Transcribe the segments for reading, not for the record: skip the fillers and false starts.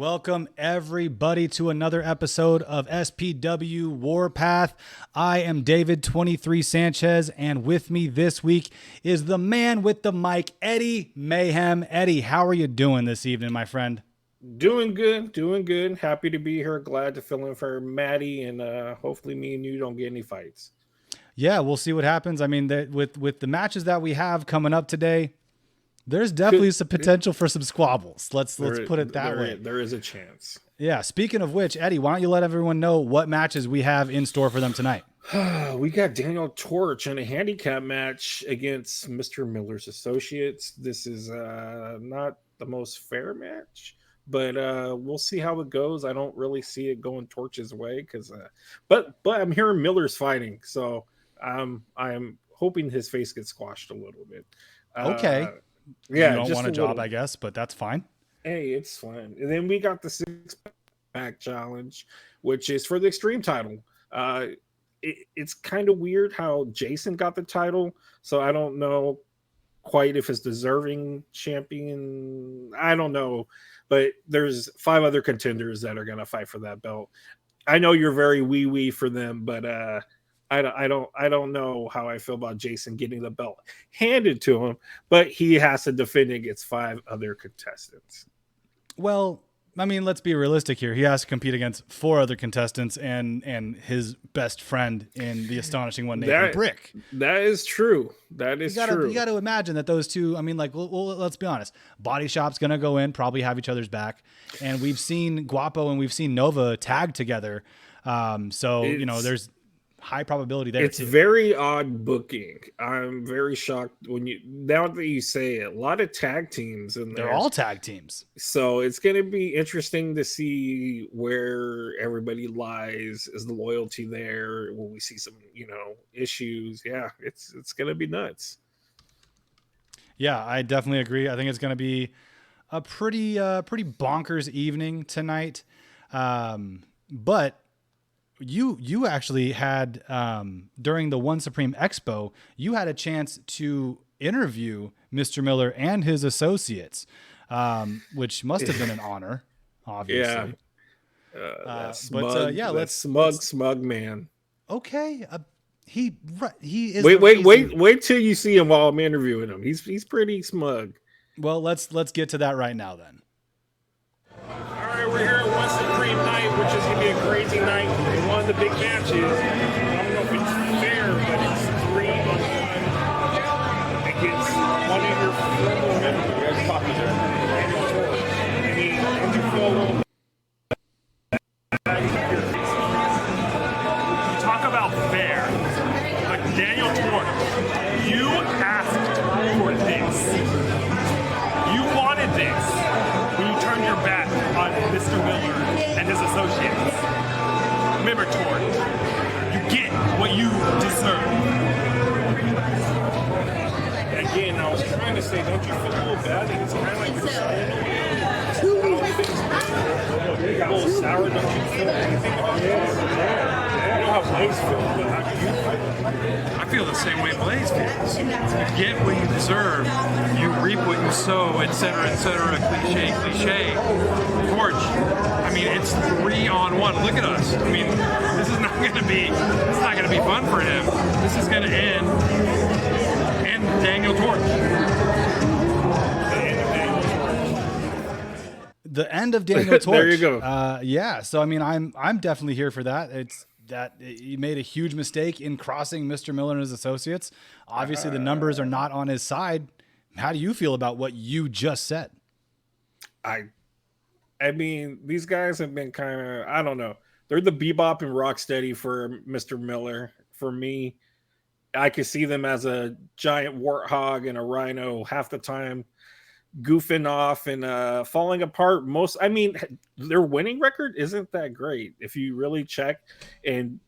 Welcome everybody to another episode of SPW Warpath. I am David 23 Sanchez, and with me this week is the man with the mic, Eddie Mayhem. Eddie, how are you doing this evening, my friend? Doing good. Happy to be here. Glad to fill in for Maddie, and hopefully me and you don't get any fights. Yeah, we'll see what happens. I mean, with the matches that we have coming up today, there's definitely some potential for some squabbles. Let's put it that way. There is a chance. Yeah. Speaking of which, Eddie, why don't you let everyone know what matches we have in store for them tonight? We got Daniel Torch in a handicap match against Mr. Miller's Associates. This is not the most fair match, but we'll see how it goes. I don't really see it going Torch's way because, but I'm hearing Miller's fighting, so I am hoping his face gets squashed a little bit. Okay. Yeah, you don't just want a job, I guess, but that's fine. Hey, it's fine. And then we got the 6-pack challenge, which is for the extreme title. It's kind of weird how Jayson got the title, so I don't know quite if it's deserving champion. I don't know, but there's 5 other contenders that are gonna fight for that belt. I know you're very wee for them, but I don't know how I feel about Jayson getting the belt handed to him, but he has to defend against 5 other contestants. Well, I mean, let's be realistic here. He has to compete against 4 other contestants and his best friend in the astonishing one, Nathen Brick. That is true. That is true. You got to imagine that those two, I mean, like, well, let's be honest. Body Shop's going to go in, probably have each other's back. And we've seen Guapo and we've seen Nova tag together. There's high probability there. It's very odd booking. I'm very shocked now that you say it. A lot of tag teams in there. They're all tag teams. So it's going to be interesting to see where everybody lies. Is the loyalty there? Will we see some, issues? Yeah, it's going to be nuts. Yeah, I definitely agree. I think it's going to be a pretty bonkers evening tonight. But you actually had, during the One Supreme Expo, you had a chance to interview Mr. Miller and his associates, which must have been an honor, obviously. Yeah. Smug man. Okay. He is. Wait till you see him while I'm interviewing him. He's pretty smug. Well, let's get to that right now then. All right, we're here at One Supreme Night, which is going to be a crazy night. One of the big matches. I don't know if it's fair, but it's 3-on-1 against one of your former members. You guys talking there? And you feel a little. You talk about fair, but Daniel Torch, you asked for this. You wanted this when you turned your back on Mr. Miller and his associates. Remember, Torch, you get what you deserve. Again, I was trying to say, don't you feel a little bad? It's kind of like you're saying, a little sour, don't you feel anything about that? I know how Blaze feels, but how do you feel? I feel the same way Blaze feels. You get what you deserve, you reap what you sow, etc., cliche. Torch, I mean, it's 3-on-1. Look at us. I mean, this is not going to be fun for him. This is going to end in Daniel Torch. The end of Daniel Torch. There you go. Yeah. So I mean, I'm definitely here for that. It's that he made a huge mistake in crossing Mr. Miller and his associates. Obviously, the numbers are not on his side. How do you feel about what you just said? I mean, these guys have been kind of, I don't know. They're the Bebop and Rocksteady for Mr. Miller. For me, I could see them as a giant warthog and a rhino half the time, goofing off and falling apart. Their winning record isn't that great if you really check. And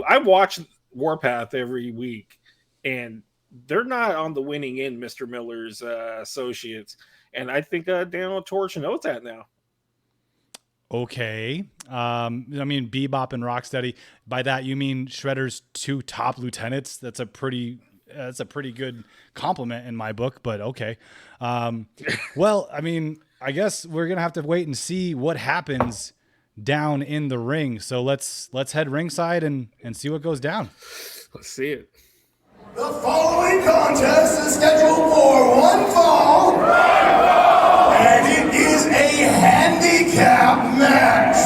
I watch Warpath every week, and they're not on the winning end, Mr. Miller's associates. And I think Daniel Torch knows that now. Okay. I mean, Bebop and Rocksteady. By that, you mean Shredder's 2 top lieutenants? That's a pretty good compliment in my book, but okay. Well, I mean, I guess we're gonna have to wait and see what happens down in the ring. So let's head ringside and see what goes down. Let's see it. The following contest is scheduled for one fall, and it is a handicap match.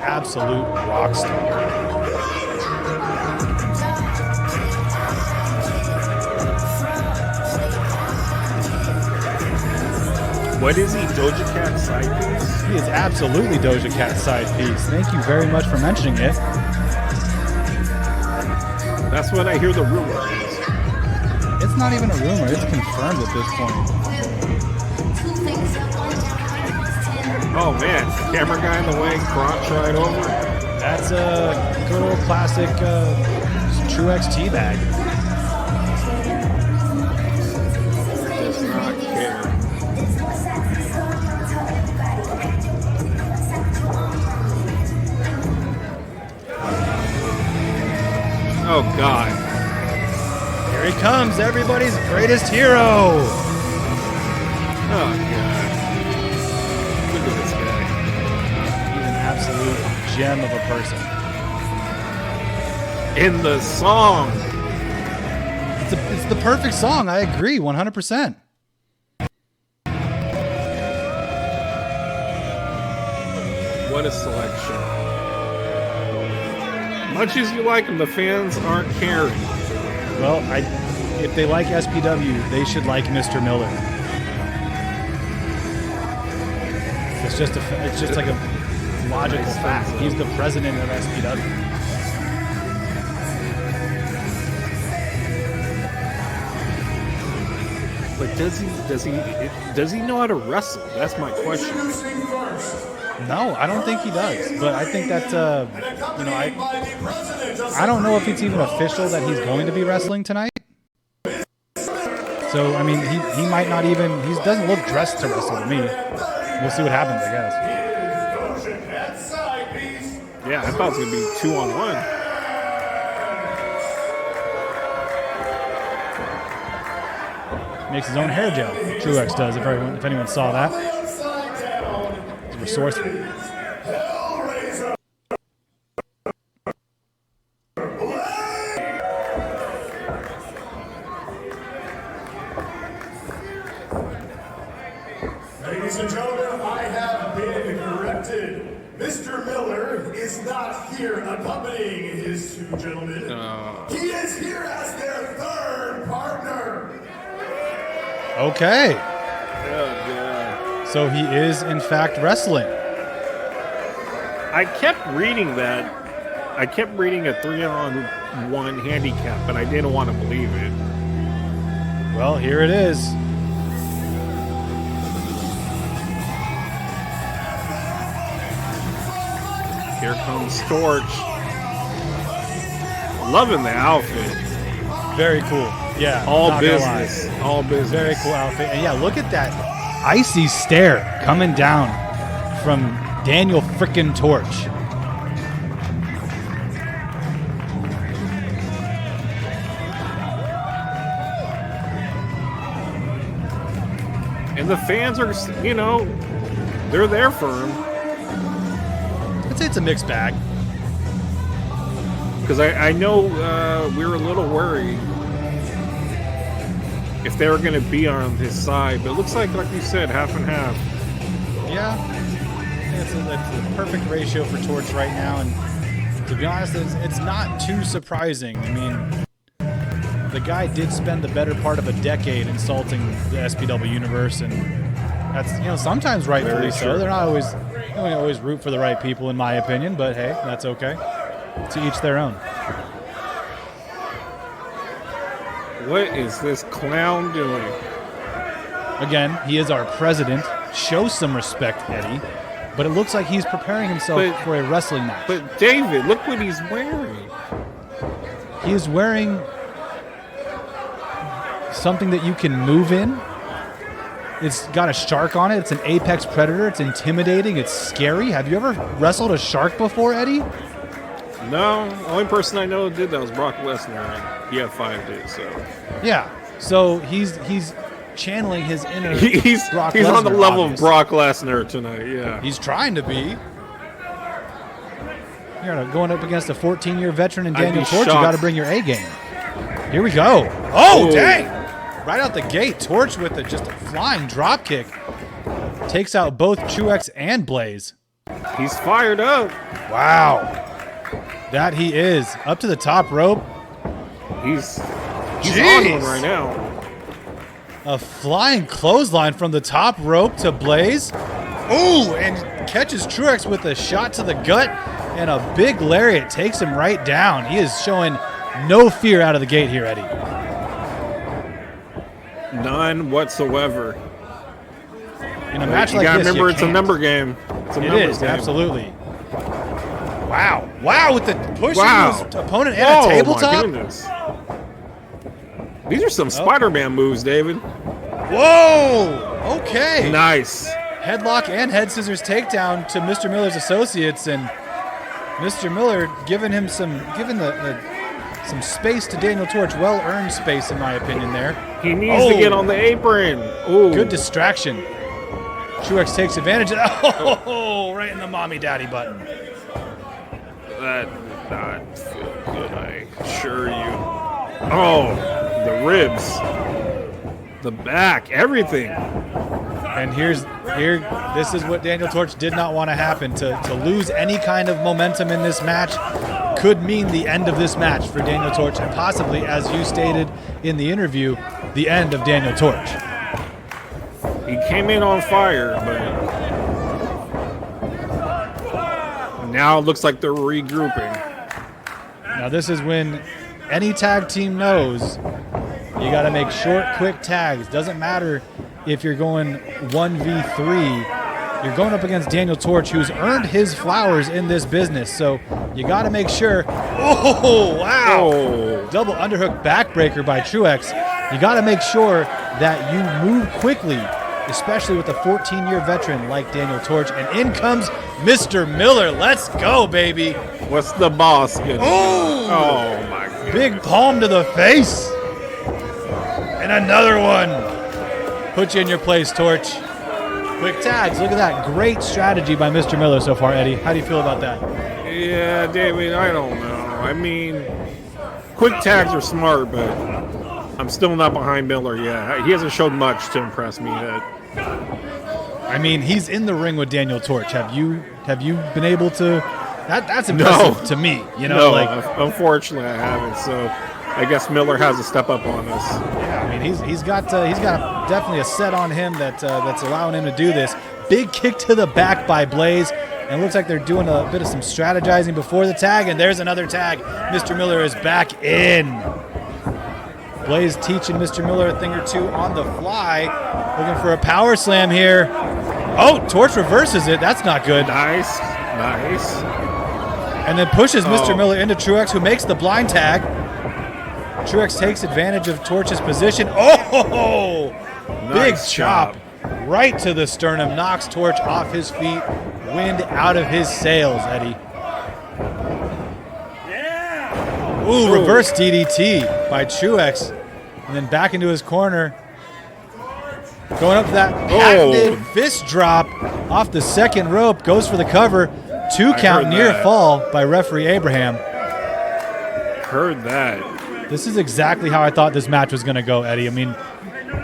Absolute rock star. What is he, Doja Cat's side piece? He is absolutely Doja Cat's side piece. Thank you very much for mentioning it. That's what I hear the rumor is. It's not even a rumor. It's confirmed at this point. Oh man, camera guy in the way, crotch right over. That's a good old classic Truex teabag. Does not care. Oh God. Here he comes, everybody's greatest hero. Oh God. Look at this guy. He's an absolute gem of a person. In the song. It's the perfect song. I agree 100%. What a selection. Much as you like them, the fans aren't caring. Well, if they like SPW, they should like Mr. Miller. It's just like a logical fact. He's the president of SPW. But does he know how to wrestle? That's my question. No, I don't think he does. But I think that I don't know if it's even official that he's going to be wrestling tonight. So I mean, he might not even. He doesn't look dressed to wrestle to me. We'll see what happens, I guess. Yeah, I thought it was gonna be 2-on-1. Makes his own hair gel. Truex does, if anyone saw that. He's resourceful. Ladies and gentlemen, I have been corrected. Mr. Miller is not here accompanying his two gentlemen. He is here as their third partner. Okay. Oh, God. So he is, in fact, wrestling. I kept reading that. I kept reading a won Handicap, but I didn't want to believe it. Well, here it is. Here comes Torch. Loving the outfit. Very cool. Yeah. All not gonna business. lie. All business. Very cool outfit. And yeah, look at that icy stare coming down from Daniel frickin' Torch. And the fans are, you know, they're there for him. I'd say it's a mixed bag. Because I know we were a little worried if they were going to be on his side. But it looks like you said, half and half. Yeah. It's a perfect ratio for Torch right now. And to be honest, it's not too surprising. I mean, the guy did spend the better part of a decade insulting the SPW universe, and that's, you know, sometimes rightfully so. They're not always, they don't always root for the right people, in my opinion, but hey, that's okay. To each their own. What is this clown doing? Again, he is our president. Show some respect, Eddie. But it looks like he's preparing himself for a wrestling match. But David, look what he's wearing. He is wearing something that you can move in. It's got a shark on it. It's an apex predator. It's intimidating. It's scary. Have you ever wrestled a shark before, Eddie? No. The only person I know who did that was Brock Lesnar. And he had 5 days, so. Yeah. So he's channeling his inner he's Brock on Lesnar, the level obviously. of Brock Lesnar tonight, yeah. He's trying to be. You're going up against a 14-year veteran in Daniel Torch. You got to bring your A game. Here we go. Oh, dang! Right out the gate, Torch with just a flying drop kick. Takes out both Truex and Blaze. He's fired up. Wow. That he is. Up to the top rope. He's on one right now. A flying clothesline from the top rope to Blaze. Ooh, and catches Truex with a shot to the gut, and a big lariat takes him right down. He is showing no fear out of the gate here, Eddie. None whatsoever. In a match like this, you gotta remember, it's a number game. It's a numbers game. Absolutely. Wow. Wow, with the push his opponent and a tabletop. My goodness. These are some Spider-Man moves, David. Whoa! Okay. Nice. Headlock and head scissors takedown to Mr. Miller's associates, and Mr. Miller giving some space to Daniel Torch. Well-earned space, in my opinion, there. He needs to get on the apron. Ooh. Good distraction. Truex takes advantage of that. Oh, right in the mommy-daddy button. That did not feel good, I assure you. Oh, the ribs, the back, everything. And this is what Daniel Torch did not want to happen. To lose any kind of momentum in this match could mean the end of this match for Daniel Torch, and possibly, as you stated in the interview, the end of Daniel Torch. He came in on fire, but now it looks like they're regrouping. Now this is when any tag team knows you got to make short, quick tags. Doesn't matter if you're going 1v3. You're going up against Daniel Torch, who's earned his flowers in this business. So you got to make sure. Oh, wow. Oh. Double underhook backbreaker by Truex. You got to make sure that you move quickly, especially with a 14-year veteran like Daniel Torch. And in comes Mr. Miller. Let's go, baby. What's the boss getting? Oh, my God. Big palm to the face. And another one. Put you in your place, Torch. Quick tags. Look at that. Great strategy by Mr. Miller so far, Eddie. How do you feel about that? Yeah, David, I don't know. I mean, quick tags are smart, but I'm still not behind Miller yet. He hasn't showed much to impress me yet. I mean, he's in the ring with Daniel Torch. Have you been able to? That's impressive to me. You know, unfortunately, I haven't. So I guess Miller has to step up on us. Yeah, I mean, he's got definitely a set on him that's allowing him to do this. Big kick to the back by Blaze. And it looks like they're doing a bit of some strategizing before the tag, and there's another tag. Mr. Miller is back in. Blaze teaching Mr. Miller a thing or two on the fly. Looking for a power slam here. Oh, Torch reverses it. That's not good. Nice. And then pushes Mr. Miller into Truex, who makes the blind tag. Truex takes advantage of Torch's position. Oh, big chop right to the sternum. Knocks Torch off his feet. Wind out of his sails, Eddie. Ooh, reverse DDT by Truex. And then back into his corner. Going up to that patented fist drop off the second rope. Goes for the cover. 2 count near fall by referee Abraham. Heard that. This is exactly how I thought this match was going to go, Eddie. I mean,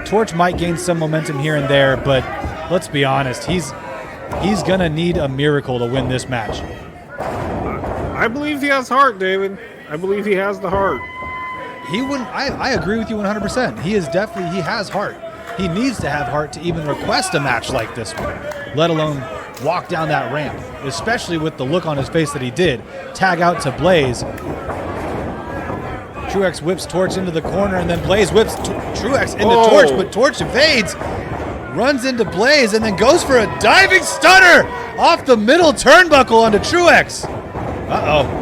Torch might gain some momentum here and there, but let's be honest. He's going to need a miracle to win this match. I believe he has heart, David. I believe he has the heart. He wouldn't. I agree with you 100%. He has heart. He needs to have heart to even request a match like this one, let alone walk down that ramp, especially with the look on his face that he did. Tag out to Blaze. Truex whips Torch into the corner, and then Blaze whips Truex into Torch, but Torch evades, runs into Blaze, and then goes for a diving stunner off the middle turnbuckle onto Truex. Uh-oh.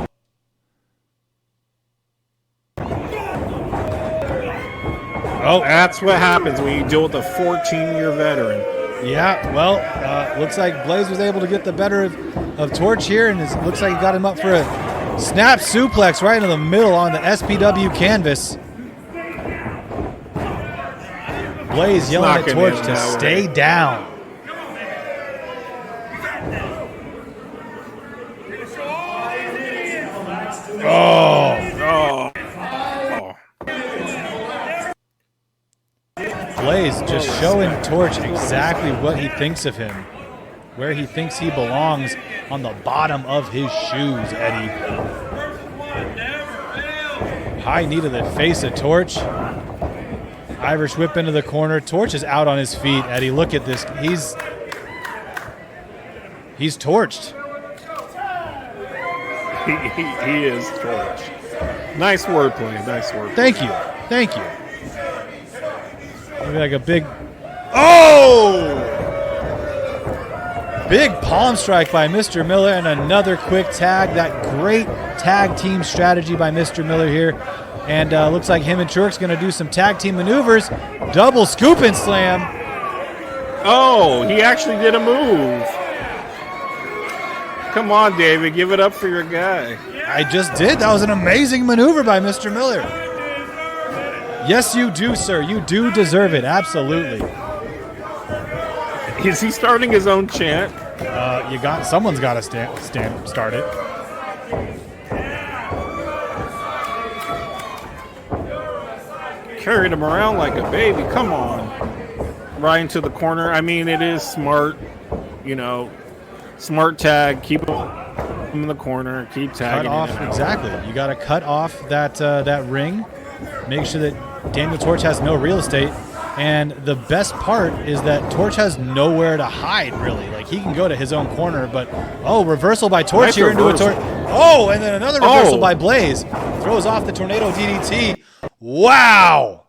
Oh, that's what happens when you deal with a 14-year veteran. Yeah, well, looks like Blaze was able to get the better of Torch here, and it looks like he got him up for a snap suplex right into the middle on the SPW canvas. Blaze yelling at Torch to stay down. Blaze just showing Torch exactly what he thinks of him, where he thinks he belongs on the bottom of his shoes, Eddie. High knee to the face of Torch. Irish whip into the corner. Torch is out on his feet, Eddie. Look at this. He's torched. He is torched. Nice wordplay. Nice wordplay. Thank you. Maybe like a big... Oh! Big palm strike by Mr. Miller and another quick tag. That great tag team strategy by Mr. Miller here. And looks like him and Truex going to do some tag team maneuvers. Double scoop and slam. Oh, he actually did a move. Come on, David. Give it up for your guy. I just did. That was an amazing maneuver by Mr. Miller. Yes, you do, sir. You do deserve it. Absolutely. Is he starting his own chant? Someone's got to start it. Carried him around like a baby. Come on. Right into the corner. I mean, it is smart. Smart tag. Keep him in the corner. Keep tagging. Cut off. Exactly. You got to cut off that ring. Make sure that Daniel Torch has no real estate. And the best part is that Torch has nowhere to hide, really. Like, he can go to his own corner, but, reversal by Torch nice here reversal. into a Torch. Oh, and then another reversal by Blaze. Throws off the Tornado DDT. Wow.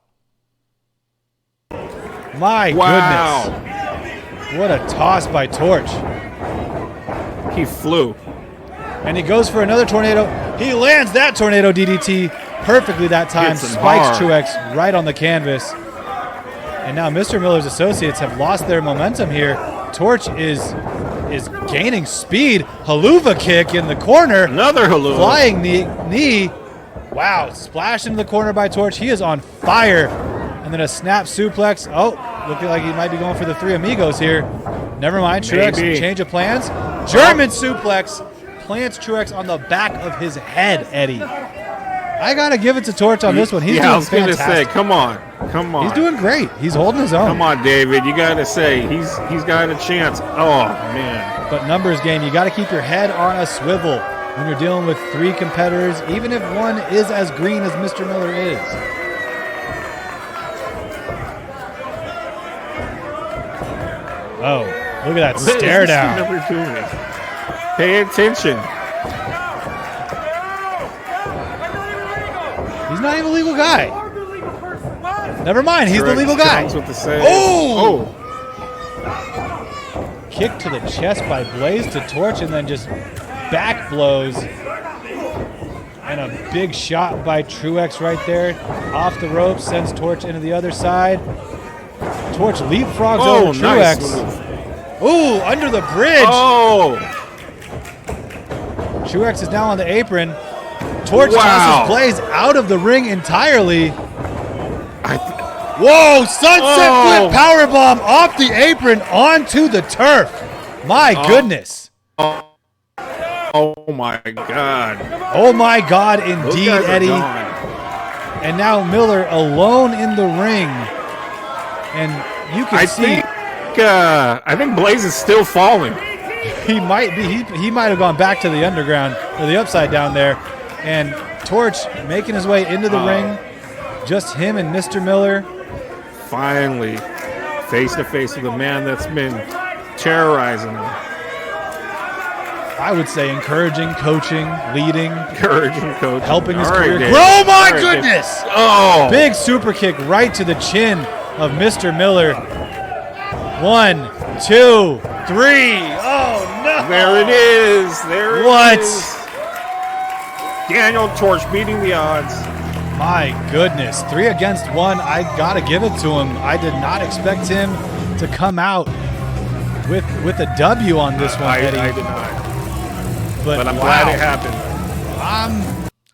My goodness. What a toss by Torch. He flew. And he goes for another Tornado. He lands that Tornado DDT perfectly that time. Spikes Truex right on the canvas. And now Mr. Miller's associates have lost their momentum here. Torch is gaining speed. Haluva kick in the corner. Another haluva. Flying knee. Wow, splash into the corner by Torch. He is on fire. And then a snap suplex. Oh, looking like he might be going for the Three Amigos here. Never mind. Truex, change of plans. German suplex. Plants Truex on the back of his head, Eddie. I got to give it to Torch on this one. He's doing I was going to fantastic. say, come on. He's doing great. He's holding his own. Come on, David. You got to say, he's got a chance. Oh, man. But numbers game, you got to keep your head on a swivel when you're dealing with 3 competitors, even if one is as green as Mr. Miller is. Oh, look at that stare down. Pay attention. He's not even a legal guy. Never mind, he's the legal guy. With the save. Oh! Kick to the chest by Blaze to Torch, and then just back blows. And a big shot by Truex right there. Off the rope, sends Torch into the other side. Torch leapfrogs over Truex. Nice. Ooh, under the bridge. Oh! Truex is now on the apron. Torch tosses Blaze out of the ring entirely. Whoa, sunset flip powerbomb off the apron onto the turf. My goodness. Oh my God. Oh my God, indeed, Eddie. And now Miller alone in the ring. And you can see. I think Blaze is still falling. He might be. He might have gone back to the underground or the upside down there. And Torch making his way into the ring. Just him and Mr. Miller. Finally, face to face with a man that's been terrorizing him. I would say encouraging, coaching, leading, helping his career. Oh my goodness! Oh, big super kick right to the chin of Mr. Miller. 1, 2, 3. Oh no! There it is. There it is. Daniel Torch beating the odds. My goodness, 3 against 1. I gotta give it to him. I did not expect him to come out with a W on this one, Eddie. I did not. But I'm glad it happened.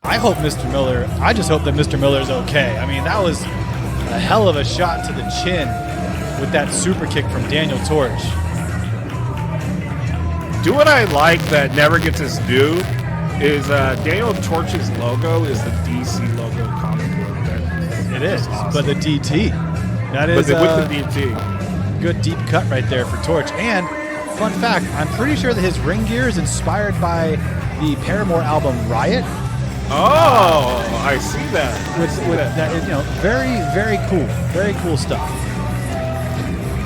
I hope Mr. Miller. I just hope that Mr. Miller's okay. I mean, that was a hell of a shot to the chin with that super kick from Daniel Torch. Do what I like that never gets his due is Daniel Torch's logo is the DC logo comic book. It is, awesome. But the DT. That is with the DT. Good deep cut right there for Torch. And fun fact, I'm pretty sure that his ring gear is inspired by the Paramore album Riot. Oh, I see that. That is, very, very cool. Very cool stuff.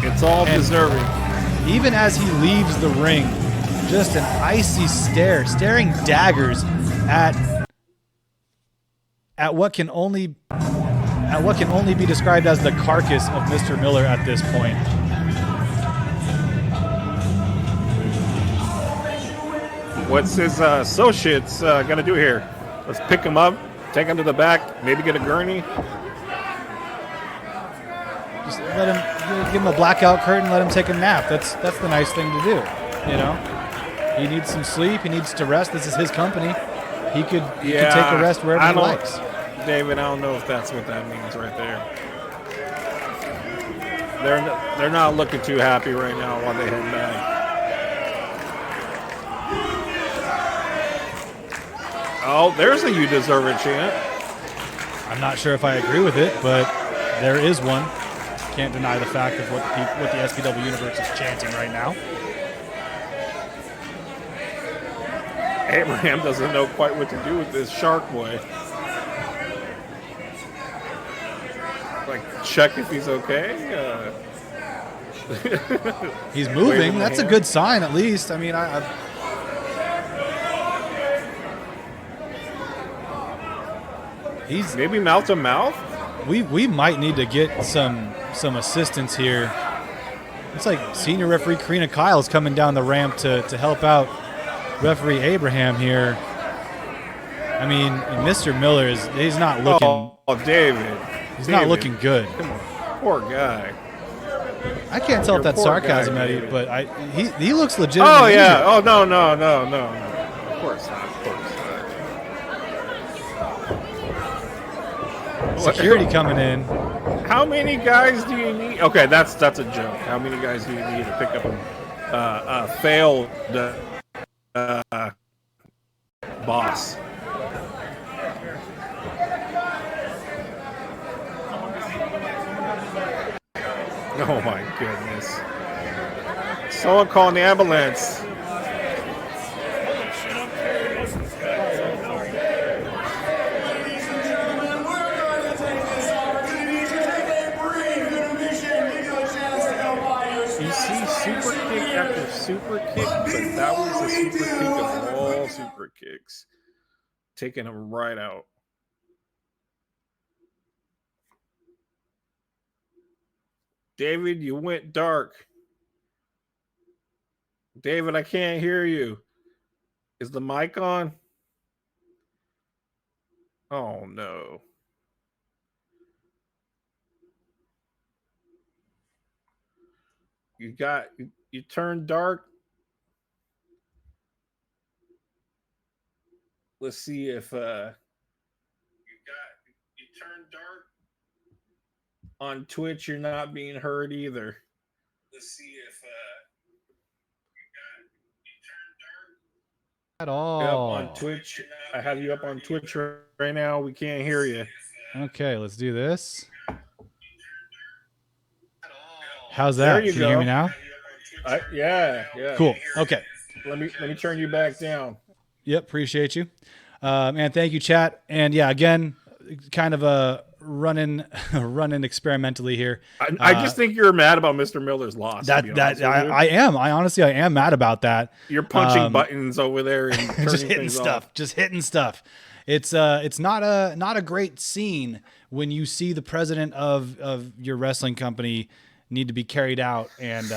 It's all deserving. Even as he leaves the ring, just an icy stare, staring daggers at what can only be described as the carcass of Mr. Miller at this point. What's his associates gonna do here? Let's pick him up, take him to the back, maybe get a gurney. Just give him a blackout curtain, let him take a nap. That's the nice thing to do, He needs some sleep. He needs to rest. This is his company. He could take a rest wherever he likes. David, I don't know if that's what that means right there. They're not looking too happy right now while they head back. Oh, there's a "You Deserve It" chant. I'm not sure if I agree with it, but there is one. Can't deny the fact of what the SPW universe is chanting right now. Abraham doesn't know quite what to do with this shark boy. Like, check if he's okay. He's moving. That's a good sign, at least. I mean, he's maybe mouth to mouth. We might need to get some assistance here. It's like senior referee Karina Kyle's coming down the ramp to help out referee Abraham here. I mean, Mr. Miller he's not looking. Oh, David. He's not looking good. Come on, poor guy. I can't tell if that's sarcasm, Eddie, but he looks legitimate. Oh yeah. Oh no. Of course not. Security coming in. How many guys do you need? Okay, that's a joke. How many guys do you need to pick up a failed boss? Oh my goodness! Someone calling the ambulance. super kick, but that was a super kick of all super kicks. Taking him right out. David, you went dark. David, I can't hear you. Is the mic on? Oh, no. You turned dark. Let's see if you turned dark. On Twitch, you're not being heard either. Let's see if you turned dark. At all. Yep, on Twitch. I have you up on Twitch right now. We can't hear you. Okay, let's do this. How's that? There you Can go. you hear me now? Yeah. Cool. Okay. Let me turn you back down. Yep, appreciate you. And thank you, chat. And yeah, again, kind of a running experimentally here. I just think you're mad about Mr. Miller's loss. I am. I honestly am mad about that. You're punching buttons over there and just hitting stuff. off. Just hitting stuff. It's not a great scene when you see the president of your wrestling company need to be carried out and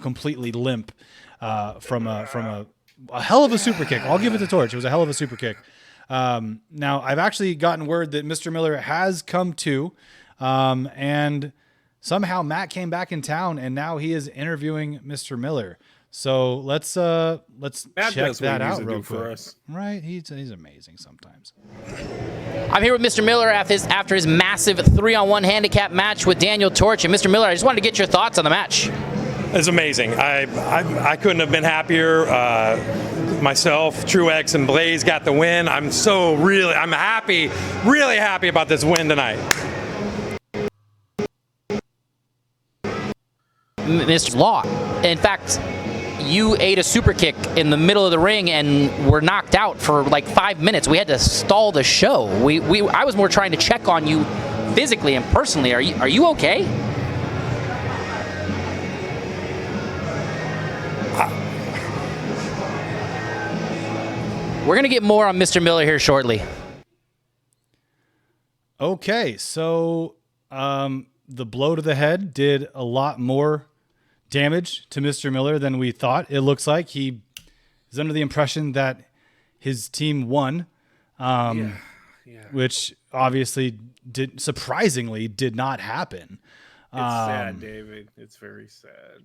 completely limp from a hell of a super kick. I'll give it to Torch. It was a hell of a super kick. Now I've actually gotten word that Mr. Miller has come to, and somehow Matt came back in town and now he is interviewing Mr. Miller. So let's Matt check that out real quick. Right. He's amazing sometimes. I'm here with Mr. Miller after his massive 3-on-1 handicap match with Daniel Torch. And Mr. Miller, I just wanted to get your thoughts on the match. It's amazing. I couldn't have been happier. Myself, Truex, and Blaze got the win. I'm happy, really happy about this win tonight. Mr. Law, in fact, you ate a super kick in the middle of the ring and were knocked out for like 5 minutes. We had to stall the show. I was more trying to check on you physically and personally. Are you okay? We're going to get more on Mr. Miller here shortly. Okay, so the blow to the head did a lot more damage to Mr. Miller than we thought. It looks like he is under the impression that his team won, which obviously surprisingly did not happen. It's sad, David. It's very sad.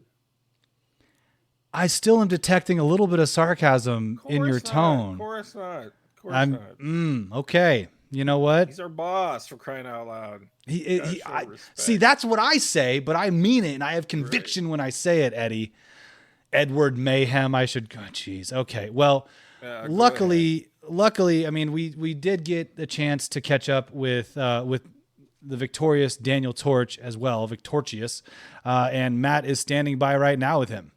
I still am detecting a little bit of sarcasm in your tone. Of course not. Okay. You know what? He's our boss, for crying out loud. See, that's what I say, but I mean it, and I have conviction when I say it, Eddie. Edward Mayhem. I should go. Jeez. Okay. Well, luckily, I mean, we did get a chance to catch up with the victorious Daniel Torch as well, Victorious, and Matt is standing by right now with him.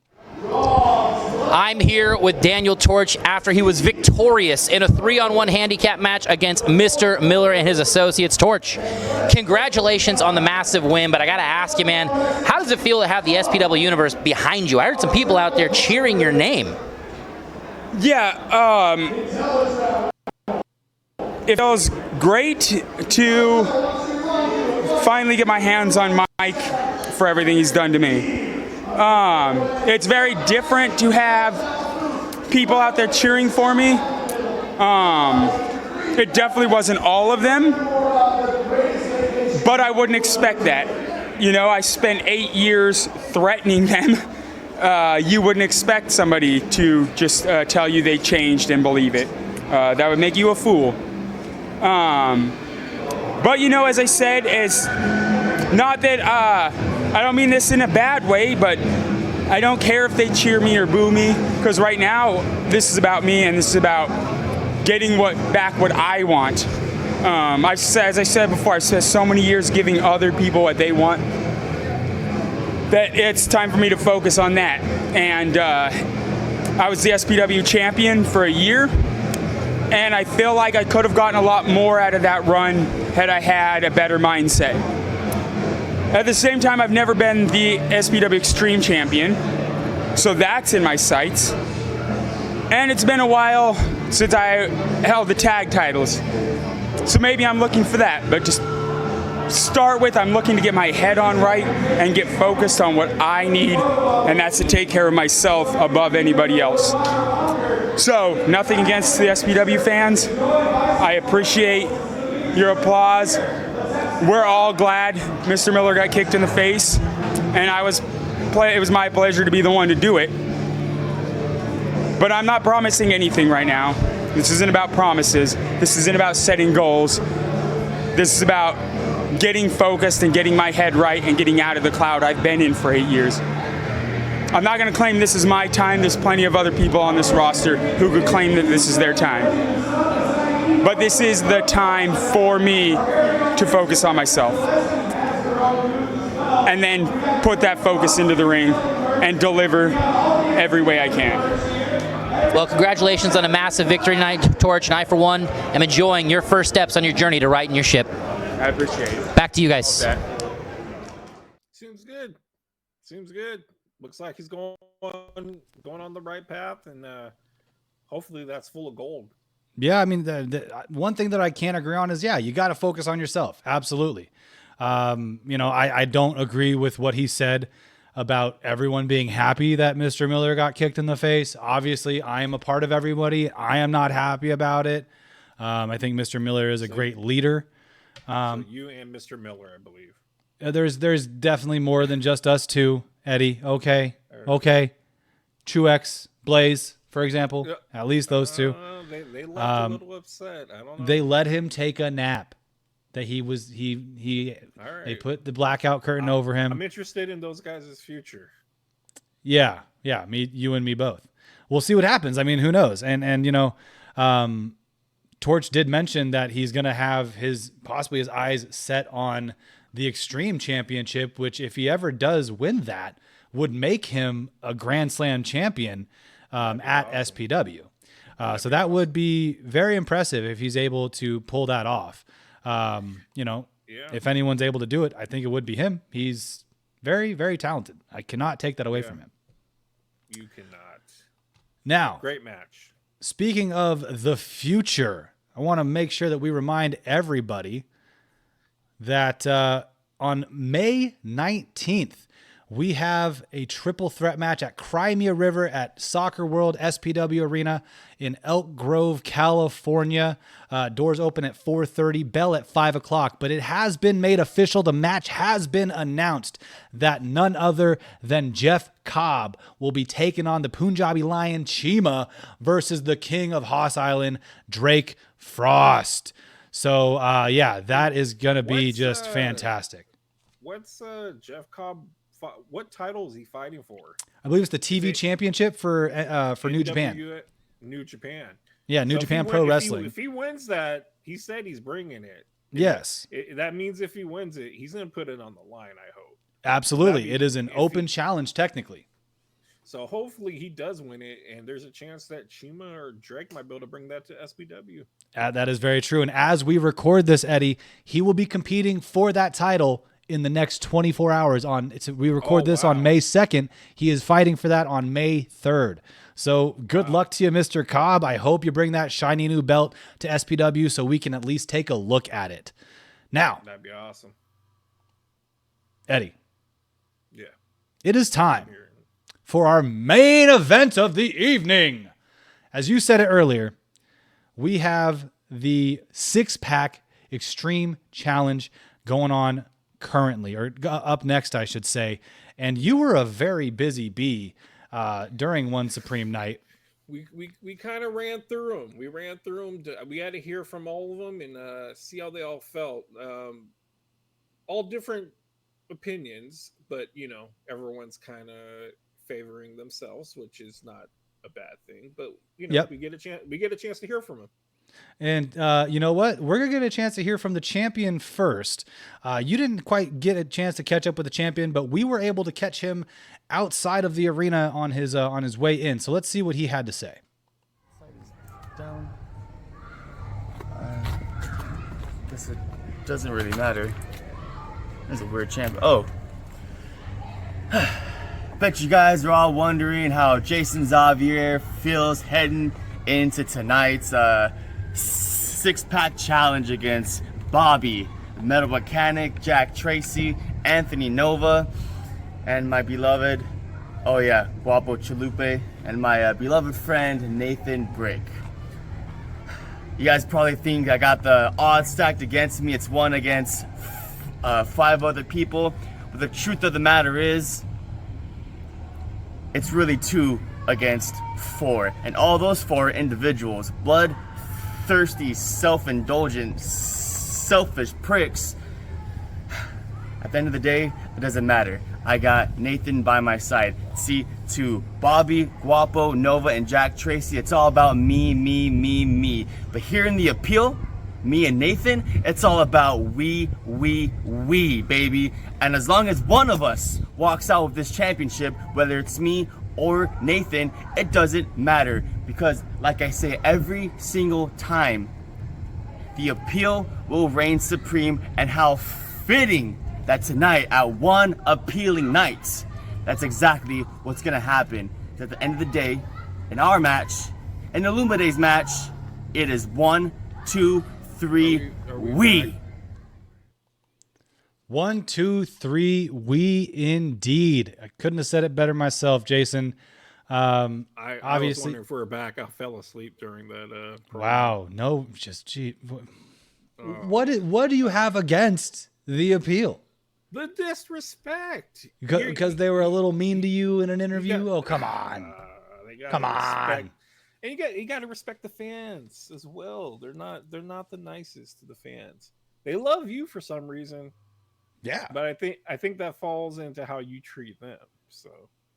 I'm here with Daniel Torch after he was victorious in a 3-on-1 handicap match against Mr. Miller and his associates. Torch, congratulations on the massive win, but I got to ask you, man, how does it feel to have the SPW universe behind you? I heard some people out there cheering your name. Yeah, it feels great to finally get my hands on Mike for everything he's done to me. It's very different to have people out there cheering for me. It definitely wasn't all of them, but I wouldn't expect that. You know, I spent 8 years threatening them. You wouldn't expect somebody to just tell you they changed and believe it. That would make you a fool. But you know, as I said, it's not that I don't mean this in a bad way, but I don't care if they cheer me or boo me, because right now this is about me and this is about getting back what I want. As I said before, I spent so many years giving other people what they want that it's time for me to focus on that. And I was the SPW champion for a year, and I feel like I could have gotten a lot more out of that run had I had a better mindset. At the same time, I've never been the SPW Extreme Champion, So that's in my sights. And it's been a while since I held the tag titles. So maybe I'm looking for that. But just start with, I'm looking to get my head on right and get focused on what I need, and that's to take care of myself above anybody else. So, nothing against the SPW fans. I appreciate your applause. We're all glad Mr. Miller got kicked in the face, and it was my pleasure to be the one to do it. But I'm not promising anything right now. This isn't about promises. This isn't about setting goals. This is about getting focused and getting my head right and getting out of the cloud I've been in for 8 years. I'm not going to claim this is my time. There's plenty of other people on this roster who could claim that this is their time. But this is the time for me to focus on myself. And then put that focus into the ring and deliver every way I can. Well, congratulations on a massive victory tonight, Torch, and I, for one, am enjoying your first steps on your journey to righting your ship. I appreciate it. Back to you guys. Seems good. Seems good. Looks like he's going on the right path, and hopefully that's full of gold. Yeah, I mean, the one thing that I can't agree on is, you got to focus on yourself. Absolutely. I don't agree with what he said about everyone being happy that Mr. Miller got kicked in the face. Obviously, I am a part of everybody. I am not happy about it. I think Mr. Miller is a great leader. So you and Mr. Miller, I believe. There's definitely more than just us two, Eddie. Okay. Truex, Blaze, for example. At least those two. They left a little upset. I don't know. They let him take a nap. That he All right. They put the blackout curtain over him. I'm interested in those guys' future. Yeah, you and me both. We'll see what happens. I mean, who knows? And Torch did mention that he's going to have possibly his eyes set on the Extreme Championship, which if he ever does win that, would make him a Grand Slam champion at SPW. So that would be very impressive if he's able to pull that off. If anyone's able to do it, I think it would be him. He's very, very talented. I cannot take that away from him. You cannot. Now, great match. Speaking of the future, I want to make sure that we remind everybody that on May 19th, we have a triple threat match at Crimea River at Soccer World SPW Arena in Elk Grove, California. Doors open at 4:30, bell at 5 o'clock, but it has been made official. The match has been announced that none other than Jeff Cobb will be taking on the Punjabi Lion Chima versus the King of Haas Island, Drake Frost. So, that is going to be just fantastic. What's Jeff Cobb? What title is he fighting for? I believe it's the TV championship for New Japan. New Japan. Yeah, New Japan Pro Wrestling. If he wins that, he said he's bringing it. Yes. That means if he wins it, he's going to put it on the line, I hope. Absolutely. It is an open challenge, technically. So hopefully he does win it, and there's a chance that Chima or Drake might be able to bring that to SPW. That is very true. And as we record this, Eddie, he will be competing for that title in the next 24 hours. We record this on May 2nd. He is fighting for that on May 3rd. So good luck to you, Mr. Cobb. I hope you bring that shiny new belt to SPW so we can at least take a look at it. Now, that'd be awesome. Eddie. Yeah. It is time for our main event of the evening. As you said it earlier, we have the 6-pack Extreme Challenge going on currently, or up next, I should say. And you were a very busy bee during one Supreme night. We kind of ran through them. We ran through them. We had to hear from all of them and see how they all felt. All different opinions, but everyone's kind of favoring themselves, which is not a bad thing. But we get a chance to hear from them. And you know what? We're going to get a chance to hear from the champion first. You didn't quite get a chance to catch up with the champion, but we were able to catch him outside of the arena on his way in. So let's see what he had to say. Down. Guess it doesn't really matter. There's a weird champion. Oh. Bet you guys are all wondering how Jayson Xavier feels heading into tonight's six-pack challenge against Bobby, Metal Mechanic, Jack Tracey, Anthony Nova, and my beloved, oh yeah, Guapo Lupe, and my beloved friend Nathen Brick. You guys probably think I got the odds stacked against me. It's 1 against 5 other people. But the truth of the matter is, it's really 2 against 4. And all those 4 individuals, bloodthirsty, self-indulgent, selfish pricks. At the end of the day, it doesn't matter. I got Nathen by my side. See, to Bobby, Guapo, Nova, and Jack Tracey, it's all about me, me, me, me. But here in the appeal, me and Nathen, it's all about we, baby. And as long as one of us walks out with this championship, whether it's me or Nathen, it doesn't matter. Because, like I say every single time, the appeal will reign supreme, and how fitting that tonight at one appealing night, that's exactly what's gonna happen. At the end of the day, in our match, in Illumidae's match, it is 1, 2, 3, we. 1, 2, 3, we indeed. I couldn't have said it better myself, Jayson. I was Obviously, wondering if we were back. I fell asleep during that. wow, no, just gee. What do you have against the appeal? The disrespect. Because they were a little mean to you in an interview? Oh, come on. Come on. And you got to respect the fans as well. They're not the nicest to the fans. They love you for some reason. Yeah. But I think that falls into how you treat them. So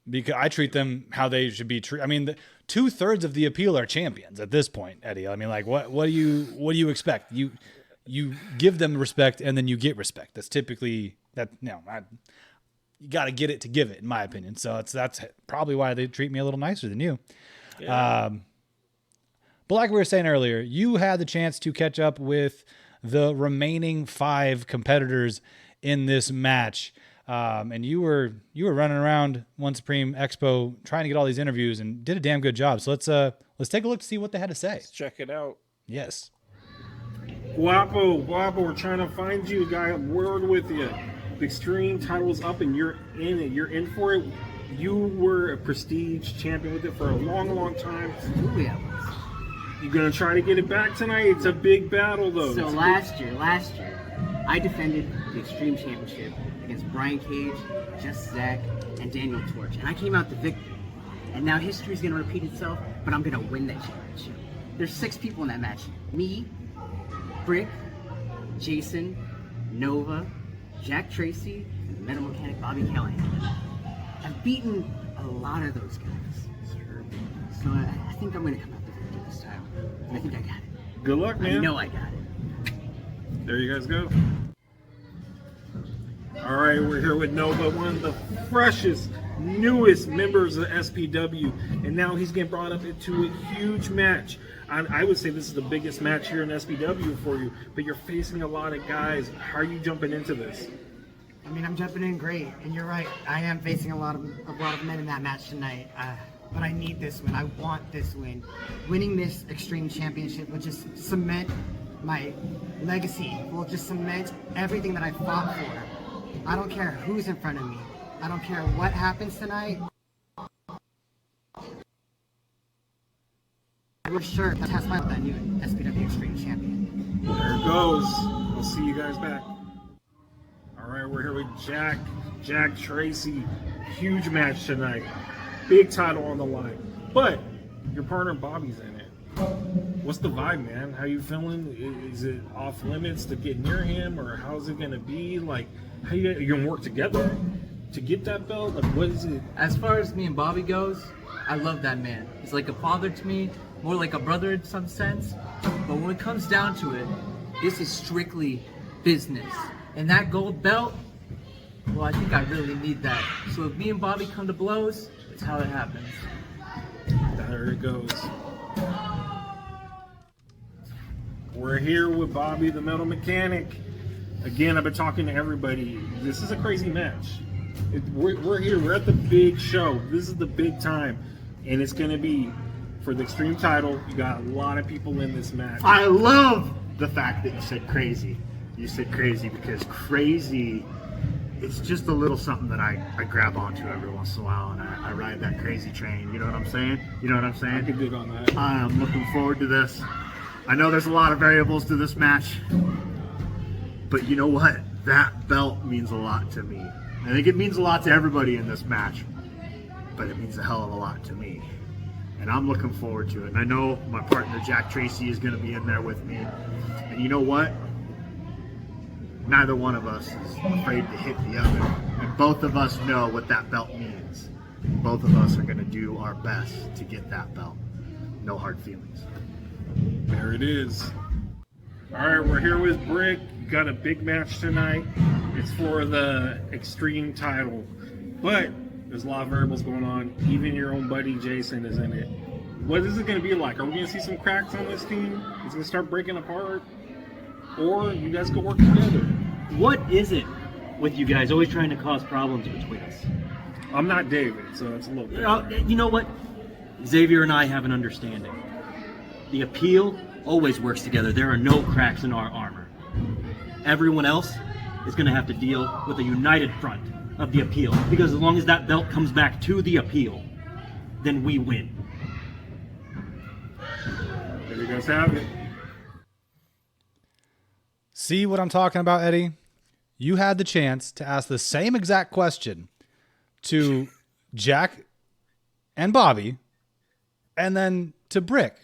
because I treat them how they should be treated. I mean, 2/3 of the appeal are champions at this point, Eddie. I mean, like, what do you expect? You give them respect, and then you get respect. That's typically that. No, you got to get it to give it, in my opinion. So that's probably why they treat me a little nicer than you. Yeah. But like we were saying earlier, you had the chance to catch up with the remaining 5 competitors in this match, and you were running around One Supreme Expo trying to get all these interviews, and did a damn good job. So let's take a look to see what they had to say. Let's check it out. Yes. Guapo, we're trying to find you, guy. Word with you. The Extreme title's up, and you're in it. You're in for it. You were a prestige champion with it for a long, long time. Absolutely, I was. You're gonna try to get it back tonight. It's a big battle, though. So last year, I defended the Extreme Championship against Brian Cage, Just Zach, and Daniel Torch, and I came out the victor. And now history's gonna repeat itself, but I'm gonna win that championship. There's 6 people in that match. Me, Brick, Jayson, Nova, Jack Tracey, and Metal Mechanic Bobby Callahan. I've beaten a lot of those guys. So I think I'm going to come out the victor this time. And I think I got it. Good luck, man. I know I got it. There you guys go. All right, we're here with Nova, one of the freshest, newest members of SPW. And now he's getting brought up into a huge match. I would say this is the biggest match here in SPW for you, but you're facing a lot of guys. How are you jumping into this? I mean, I'm jumping in great, and you're right. I am facing a lot of men in that match tonight, but I need this win. I want this win. Winning this Extreme Championship will just cement my legacy. Will just cement everything that I fought for. I don't care who's in front of me. I don't care what happens tonight. We're sure to test my that new SPW Extreme Champion. There it goes. We'll see you guys back. All right, we're here with Jack Tracey. Huge match tonight. Big title on the line. But your partner Bobby's in it. What's the vibe, man? How you feeling? Is it off limits to get near him, or how's it gonna be? Like, how you gonna work together to get that belt? Like, what is it? As far as me and Bobby goes, I love that man. He's like a father to me, more like a brother in some sense. But when it comes down to it, this is strictly business. And that gold belt, well, I think I really need that. So if me and Bobby come to blows, it's how it happens. There it goes. We're here with Bobby the Metal Mechanic. Again, I've been talking to everybody. This is a crazy match. We're here. We're at the big show. This is the big time, and it's going to be for the Extreme title. You got a lot of people in this match. I love the fact that you said crazy. You said crazy because crazy is just a little something that I grab onto every once in a while, and I ride that crazy train. You know what I'm saying? I can dig on that. I'm looking forward to this. I know there's a lot of variables to this match, but you know what? That belt means a lot to me. I think it means a lot to everybody in this match, but it means a hell of a lot to me. And I'm looking forward to it. And I know my partner, Jack Tracey, is going to be in there with me. And you know what? Neither one of us is afraid to hit the other. And both of us know what that belt means. Both of us are going to do our best to get that belt. No hard feelings. There it is. All right, we're here with Brick. Got a big match tonight. It's for the Extreme title. But there's a lot of variables going on. Even your own buddy Jayson is in it. What is it going to be like? Are we going to see some cracks on this team? Is it going to start breaking apart? Or you guys can work together? What is it with you guys always trying to cause problems between us? I'm not David, so it's a little bit. You know what? Xavier and I have an understanding. The appeal always works together. There are no cracks in our armor. Everyone else is going to have to deal with a united front of the appeal. Because as long as that belt comes back to the appeal, then we win. There you guys have it. See what I'm talking about, Eddie? You had the chance to ask the same exact question to Jack and Bobby and then to Brick.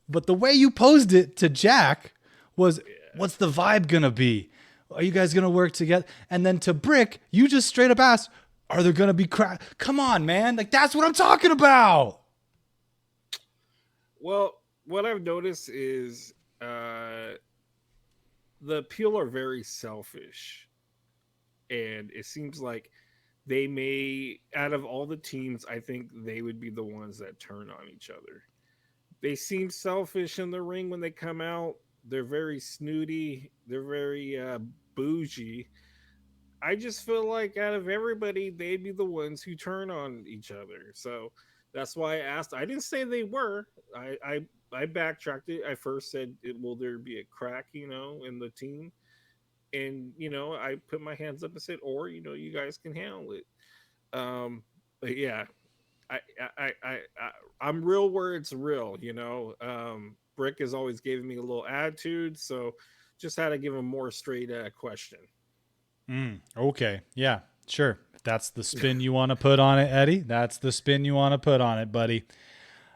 But the way you posed it to Jack was, what's the vibe going to be? Are you guys going to work together? And then to Brick, you just straight up asked, are there going to be cracks? Come on, man. Like, that's what I'm talking about. Well, what I've noticed is the appeal are very selfish. And it seems like they may, out of all the teams, I think they would be the ones that turn on each other. They seem selfish in the ring when they come out. They're very snooty. They're very bougie. I just feel like out of everybody, they'd be the ones who turn on each other. So that's why I asked. I didn't say they were. I backtracked it. I first said, will there be a crack, in the team? And, I put my hands up and said, or, you guys can handle it. But yeah, I'm real where it's real, Brick has always given me a little attitude, so just had to give him more straight question. Okay. Yeah, sure. If that's the spin you want to put on it, Eddie, that's the spin you want to put on it, buddy.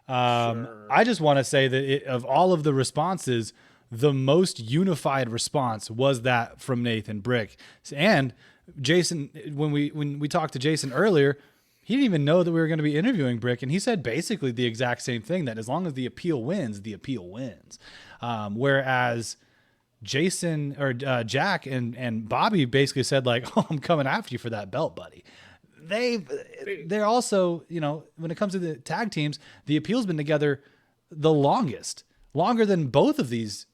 Sure. I just want to say that of all of the responses, the most unified response was that from Nathen Brick. And Jayson, when we talked to Jayson earlier, he didn't even know that we were going to be interviewing Brick, and he said basically the exact same thing, that as long as the appeal wins, the appeal wins. Whereas Jayson or Jack and Bobby basically said like, "Oh, I'm coming after you for that belt, buddy." They're also, when it comes to the tag teams, the appeal's been together the longest, longer than both of these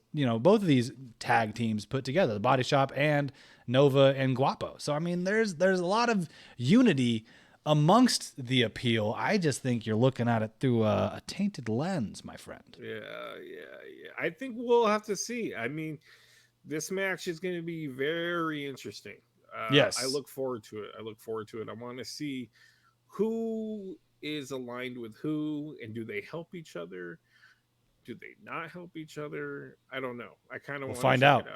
tag teams put together, the Body Shop and Nova and Guapo. So I mean, there's a lot of unity amongst the appeal. I just think you're looking at it through a tainted lens, my friend. Yeah. I think we'll have to see. I mean, this match is going to be very interesting. Yes. I look forward to it. I want to see who is aligned with who, and do they help each other? Do they not help each other? I don't know. I kind of want to find out.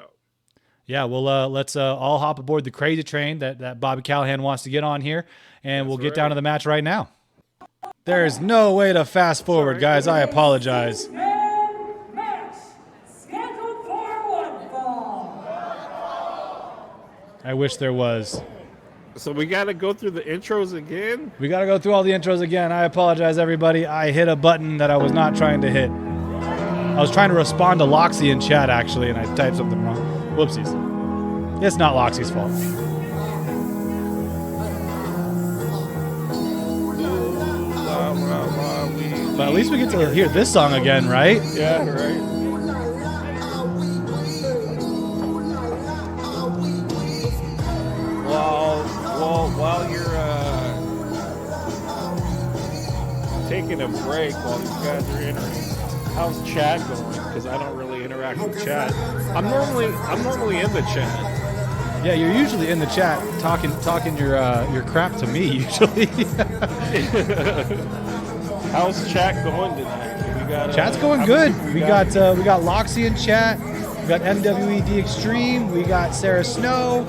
Yeah, well, let's all hop aboard the crazy train that Bobby Callahan wants to get on here, and we'll get down to the match right now. There's no way to fast forward, guys. I apologize. I wish there was. So we got to go through the intros again? We got to go through all the intros again. I apologize, everybody. I hit a button that I was not trying to hit. I was trying to respond to Loxy in chat, actually, and I typed something wrong. Whoopsies. It's not Loxy's fault. But at least we get to hear this song again, right? Yeah, right. Wow. taking a break while these guys are entering. How's chat going? Because I don't really interact with chat. I'm normally in the chat. Yeah, you're usually in the chat talking your crap to me usually. How's chat going tonight? We got, Chat's going good. We got Loxy in chat. We got MWED Extreme. We got Sarah Snow,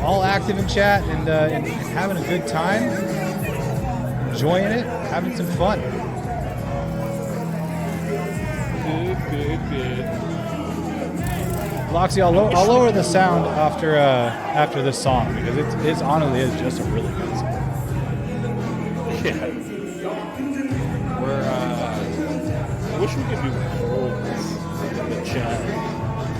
all active in chat and having a good time, enjoying it, having some fun. Good. Loxy, I'll lower the sound after this song because it's honestly is just a really good song. Yeah. I wish we could do polls in the chat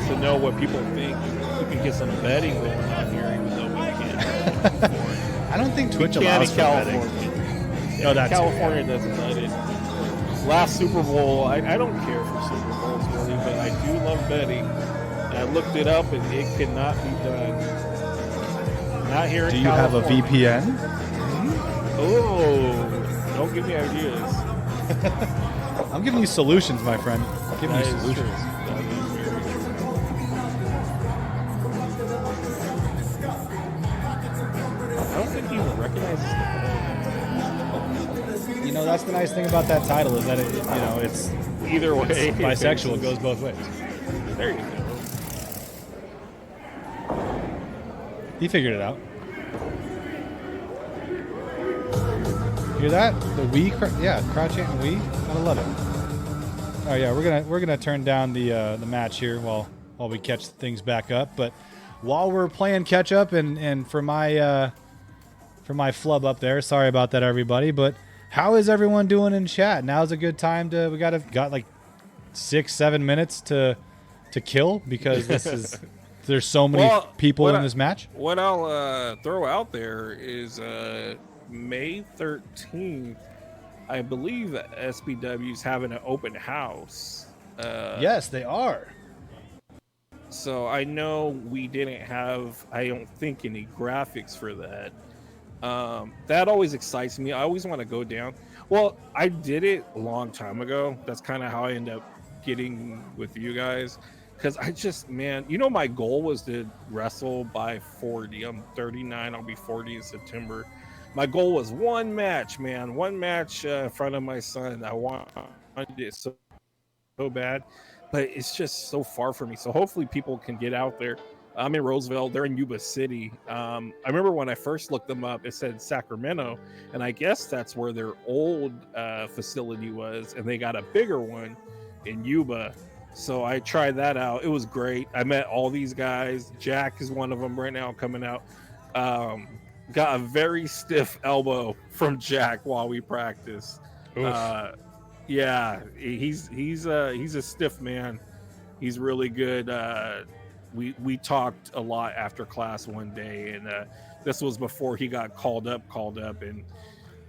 to know what people think. We could get some betting going on here, even though we can't. I don't think Twitch allows for betting. No, that's California doesn't let it. Last Super Bowl, I don't care for Super Bowls really, but I do love betting. And I looked it up, and it cannot be done. Not here in California. Do you have a VPN? Oh, don't give me ideas. I'm giving you solutions, my friend. I'm giving you solutions. True. That is very true. I don't think he even recognizes the ball. You know, that's the nice thing about that title is that it's either way. It's bisexual. It goes both ways. There you go. He figured it out. Hear that? The Wii, crouching and Wii. Gotta love it. Oh yeah, we're gonna turn down the match here while we catch things back up. But while we're playing catch up and for my flub up there, sorry about that, everybody. But how is everyone doing in chat? Now's a good time we got like 6-7 minutes to kill because there's so many people in this match. What I'll throw out there is May 13th, I believe that SPW's having an open house. Yes, they are. So I know we didn't have, I don't think, any graphics for that. That always excites me. I always want to go down. Well, I did it a long time ago. That's kind of how I end up getting with you guys. Because I just, man, my goal was to wrestle by 40. I'm 39. I'll be 40 in September. My goal was one match, man. One match in front of my son. I wanted it so bad. But it's just so far from me. So hopefully people can get out there. I'm in Roseville. They're in Yuba City. I remember when I first looked them up, it said Sacramento. And I guess that's where their old facility was. And they got a bigger one in Yuba. So I tried that out. It was great. I met all these guys. Jack is one of them right now coming out. Got a very stiff elbow from Jack while we practiced. Yeah, he's a stiff man. He's really good. We talked a lot after class one day, and this was before he got called up, and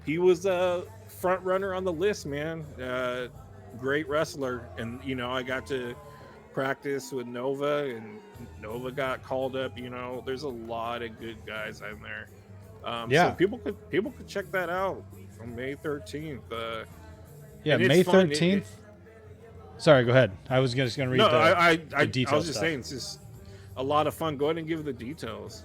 he was a front runner on the list, man. Great wrestler, and I got to practice with Nova, and Nova got called up. There's a lot of good guys in there. So people could check that out on May 13th. May 13th. Sorry, go ahead. I was just going to read the details. I was just saying, it's just a lot of fun. Go ahead and give the details.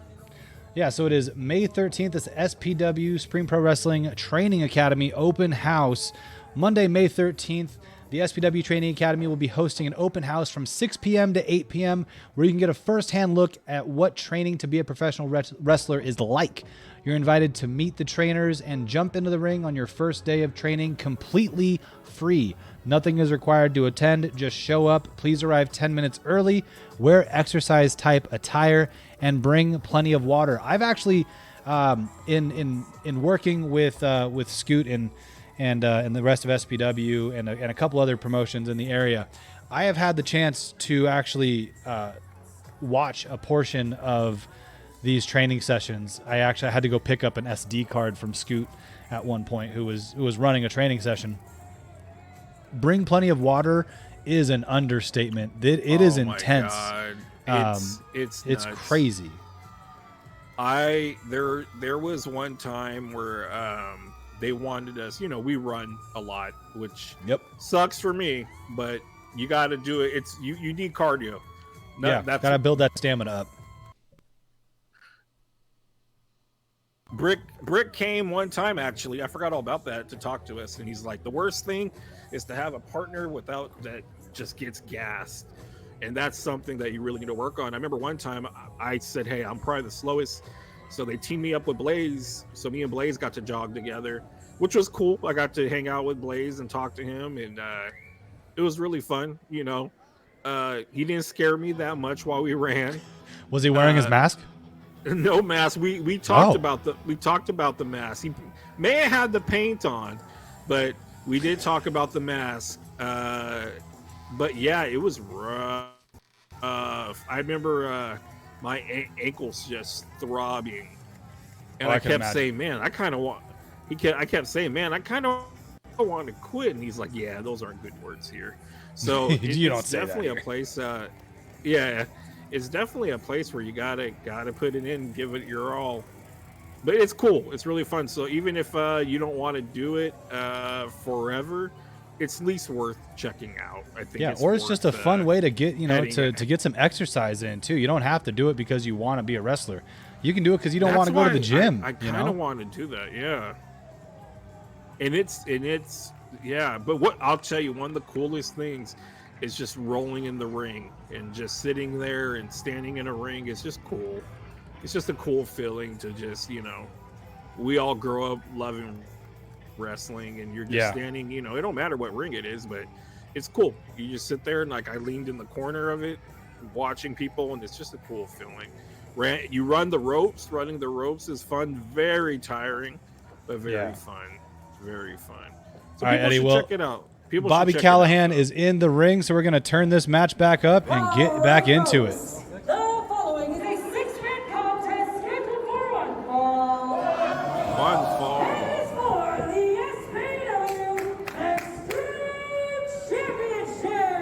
Yeah, so it is May 13th. It's SPW, Supreme Pro Wrestling Training Academy Open House. Monday, May 13th. The SPW Training Academy will be hosting an open house from 6 p.m. to 8 p.m. where you can get a first-hand look at what training to be a professional wrestler is like. You're invited to meet the trainers and jump into the ring on your first day of training completely free. Nothing is required to attend. Just show up. Please arrive 10 minutes early. Wear exercise-type attire and bring plenty of water. I've actually, in working with Scoot and the rest of SPW and a couple other promotions in the area, I have had the chance to actually watch a portion of these training sessions. I actually had to go pick up an SD card from Scoot at one point, who was running a training session. Bring plenty of water is an understatement. It is intense. It's crazy. There was one time where they wanted us. You know, we run a lot, which sucks for me, but you got to do it. It's you need cardio. That's gotta build that stamina up. Brick came one time, actually. I forgot all about that, to talk to us, and he's like, the worst thing is to have a partner without that just gets gassed, and that's something that you really need to work on. I remember one time I said, hey, I'm probably the slowest, so they teamed me up with Blaze, so me and Blaze got to jog together, which was cool. I got to hang out with Blaze and talk to him, and it was really fun. You know, he didn't scare me that much while we ran. Was he wearing his mask? No mask. We talked about the mask. He may have had the paint on, but we did talk about the mask. But yeah, it was rough. I remember my ankles just throbbing, and I kept saying, "Man, I kind of want." I kept saying, "Man, I kind of want to quit," and he's like, "Yeah, those aren't good words here." So it's definitely a place. It's definitely a place where you gotta put it in, give it your all. But it's cool. It's really fun. So even if you don't want to do it forever, it's at least worth checking out. I think. Yeah, or it's just a fun way to get to get some exercise in too. You don't have to do it because you want to be a wrestler. You can do it because you don't want to go to the gym. I kind of want to do that. Yeah. And it's but what I'll tell you, one of the coolest things is just rolling in the ring and just sitting there and standing in a ring. It's just cool. It's just a cool feeling to just, we all grow up loving wrestling, and you're just standing, it don't matter what ring it is, but it's cool. You just sit there, and like I leaned in the corner of it watching people, and it's just a cool feeling. You run the ropes. Running the ropes is fun, very but very fun. Very fun. So all right, Eddie, check it out. Bobby Callahan is in the ring, so we're going to turn this match back up and get back into it. The following is a six-man contest scheduled for one fall. One fall. It is for the SPW Extreme Championship.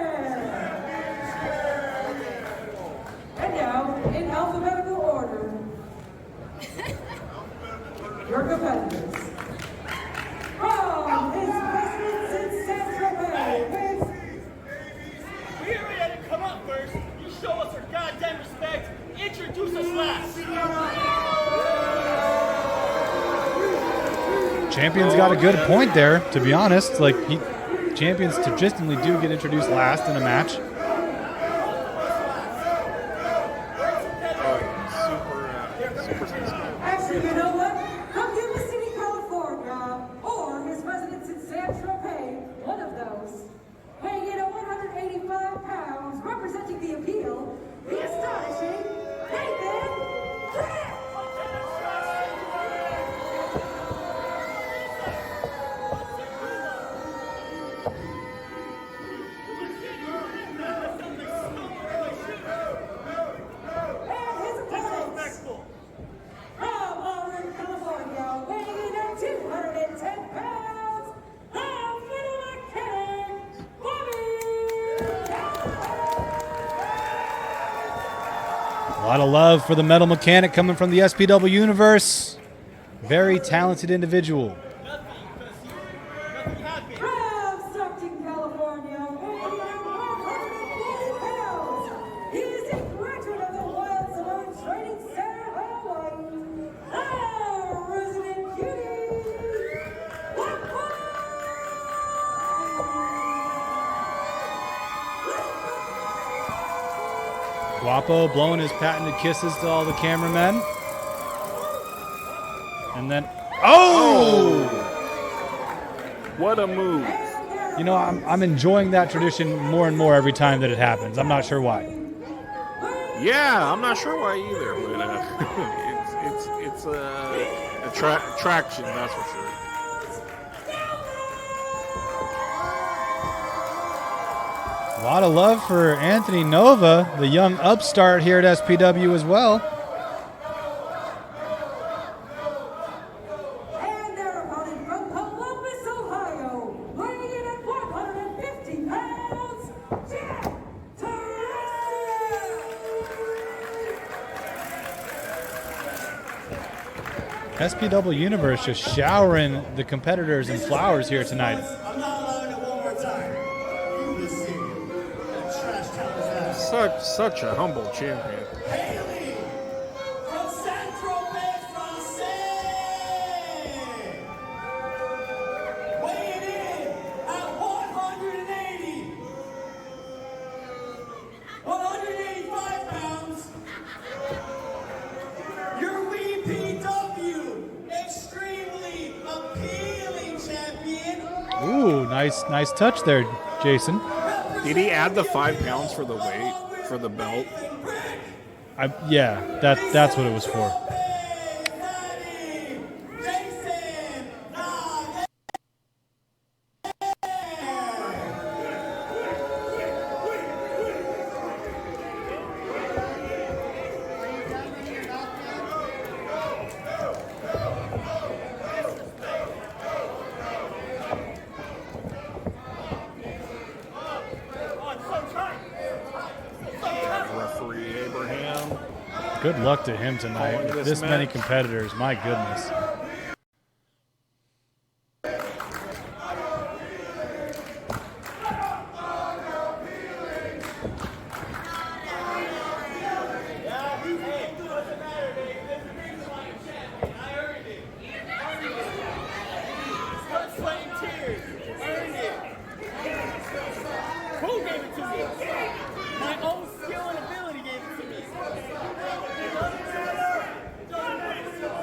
And now, in alphabetical order, your competitors. From his residence in San Tropez, We ain't ready to come up first. You show us our goddamn respect. Introduce us last. Champion's got a good point there, to be honest. Like, champions traditionally do get introduced last in a match. actually, you know what? From Yuba City, California, or his residence in San Tropez, one of those, weighing in at 185 pounds, representing the appeal, the astonishing Nathen Brick. From Auburn, California, weighing in at 210 pounds, the Metal Mechanic Bobby Callahan. A lot of love for the Metal Mechanic coming from the SPW universe. Very talented individual. From Stockton, California, weighing in at 140 pounds, he is a graduate of the Wild Salon Training Center, Hawaii, the resident cutie, Guapo Guapo blowing his patented kisses to all the cameramen. And then, what a move. I'm enjoying that tradition more and more every time that it happens. I'm not sure why. Yeah, I'm not sure why either, but it's a attraction, that's for sure. A lot of love for Anthony Nova, the young upstart here at SPW as well. and their opponent from Columbus, Ohio, weighing in at 150 pounds, Tracey. SPW Universe just showering the competitors in flowers here tonight. I'm not allowing it one more time. You just see that trash talk is that. Such a humble champion. Haley from Saint-Tropez, France. Weighing in at 185 pounds. Your VPW, extremely appealing champion. Ooh, nice touch there, Jason. Did he add the 5 pounds for the weight for the belt? Yeah, that's what it was for. Referee Abraham. Good luck to him tonight. Calling With this this many match. competitors, my goodness. Blood, sweat, and tears. Earned it. Who gave it to me? My own skill and ability gave it to me.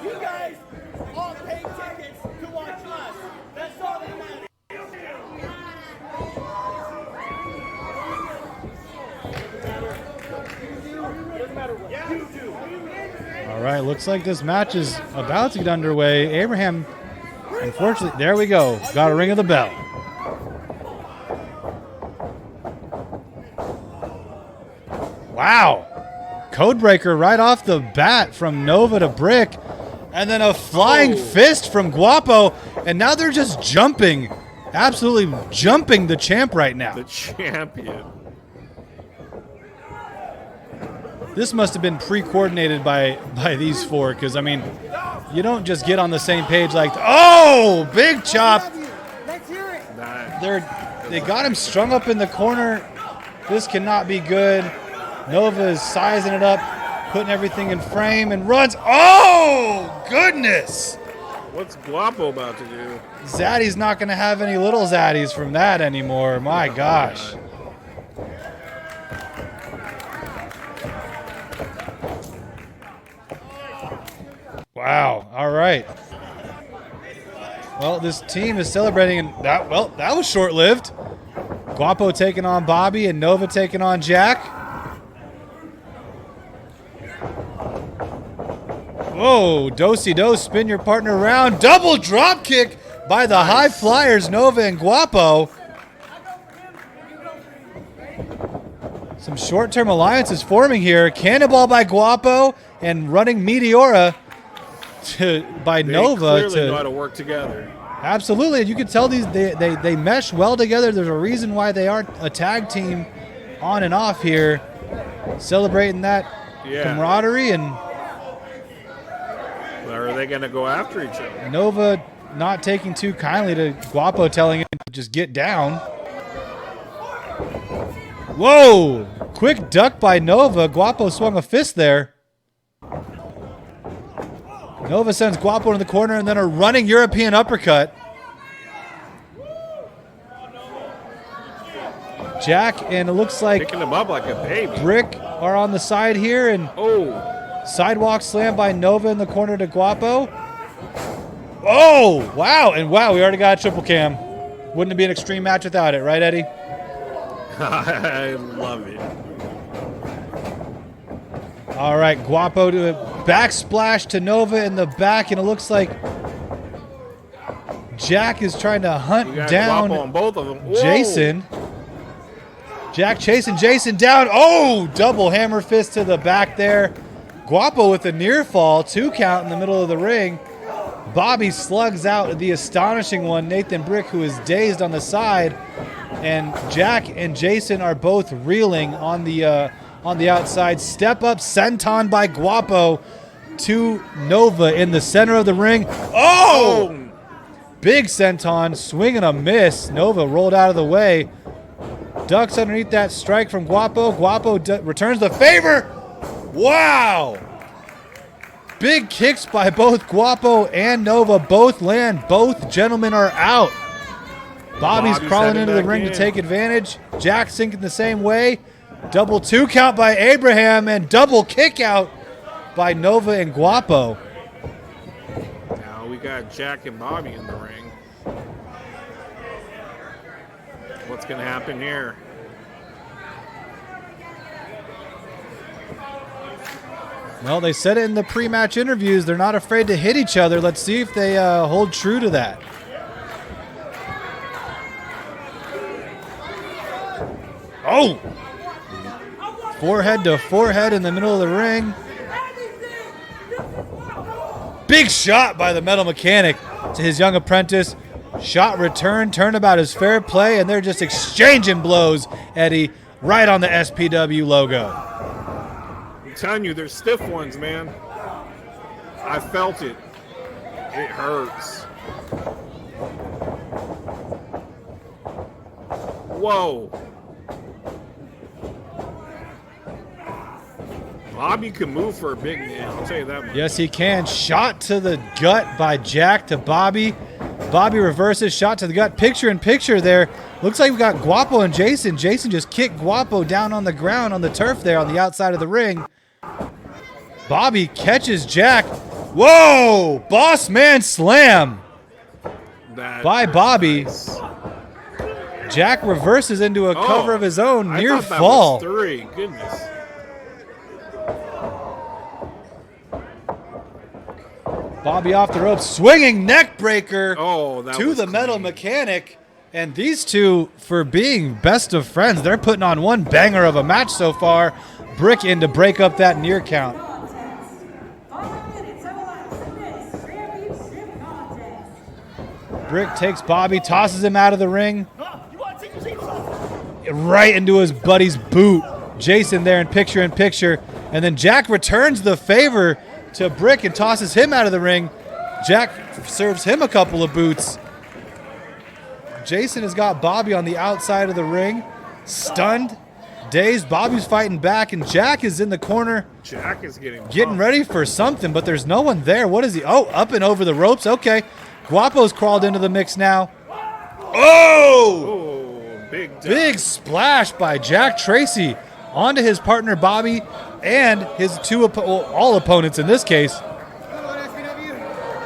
You guys all paid tickets to watch us. That's all that matters. Doesn't matter what you do. All right, looks like this match is about to get underway. Abraham, unfortunately, there we go. Got a ring of the bell. Wow. Codebreaker right off the bat from Nova to Brick. And then a flying fist from Guapo. And now they're just jumping. Absolutely jumping the champ right now. The champion. This must have been pre-coordinated by these four, because, I mean, you don't just get on the same page like, oh, big chop. Let's hear it. They got him strung up in the corner. This cannot be good. Nova is sizing it up, putting everything in frame, and runs. Oh, goodness. What's Guapo about to do? Zaddy's not going to have any little zaddies from that anymore. My gosh. Wow. All right. Well, this team is celebrating, and that was short-lived. Guapo taking on Bobby and Nova taking on Jack. Whoa, do-si-do, spin your partner around. Double drop kick by the high flyers, Nova and Guapo. Some short-term alliances forming here. Cannonball by Guapo and running Meteora by Nova. They clearly know how to work together. Absolutely, and you can tell they mesh well together. There's a reason why they are a tag team on and off here, celebrating that camaraderie. And or are they going to go after each other? Nova not taking too kindly to Guapo telling him to just get down. Whoa! Quick duck by Nova. Guapo swung a fist there. Nova sends Guapo in the corner and then a running European uppercut. Jack and it looks like picking him up like a baby. Brick are on the side here, and sidewalk slam by Nova in the corner to Guapo. Oh, wow. And wow, we already got a triple cam. Wouldn't it be an extreme match without it, right, Eddie? I love it. All right, Guapo to a backsplash to Nova in the back, and it looks like Jack is trying to hunt down Guapo on both of them. Whoa. Jayson. Jack chasing Jayson down. Oh, double hammer fist to the back there. Guapo with a near fall, 2 count in the middle of the ring. Bobby slugs out the astonishing one, Nathen Brick, who is dazed on the side. And Jack and Jayson are both reeling on the outside. Step up senton by Guapo to Nova in the center of the ring. Oh! Big senton, swing and a miss. Nova rolled out of the way. Ducks underneath that strike from Guapo. Guapo returns the favor. Wow! Big kicks by both Guapo and Nova. Both land. Both gentlemen are out. Bobby's crawling into the ring to take advantage. Jack sinking the same way. Double 2 count by Abraham and double kick out by Nova and Guapo. Now we got Jack and Bobby in the ring. What's going to happen here? Well, they said it in the pre-match interviews. They're not afraid to hit each other. Let's see if they hold true to that. Oh! Forehead to forehead in the middle of the ring. Big shot by the Metal Mechanic to his young apprentice. Shot return, turnabout is fair play, and they're just exchanging blows, Eddie, right on the SPW logo. I'm telling you, there's stiff ones, man. I felt it. It hurts. Whoa. Bobby can move for a big man, I'll tell you that much. Yes, he can. Shot to the gut by Jack to Bobby. Bobby reverses, shot to the gut. Picture in picture there. Looks like we got Guapo and Jayson. Jayson just kicked Guapo down on the ground on the turf there on the outside of the ring. Bobby catches Jack. Whoa! Boss man slam by Bobby. Nice. Jack reverses into a cover of his own near I thought that fall. was 3. Goodness. Bobby off the ropes, swinging neck breaker to the Metal Mechanic. And these two, for being best of friends, they're putting on one banger of a match so far. Brick in to break up that near count. Brick takes Bobby, tosses him out of the ring. Right into his buddy's boot. Jayson there in picture. And then Jack returns the favor to Brick and tosses him out of the ring. Jack serves him a couple of boots. Jayson has got Bobby on the outside of the ring. Stunned, dazed. Bobby's fighting back, and Jack is in the corner. Jack is getting ready for something, but there's no one there. What is he? Oh, up and over the ropes. Okay. Guapo's crawled into the mix now. Oh! Big splash by Jack Tracey onto his partner Bobby and his all opponents in this case.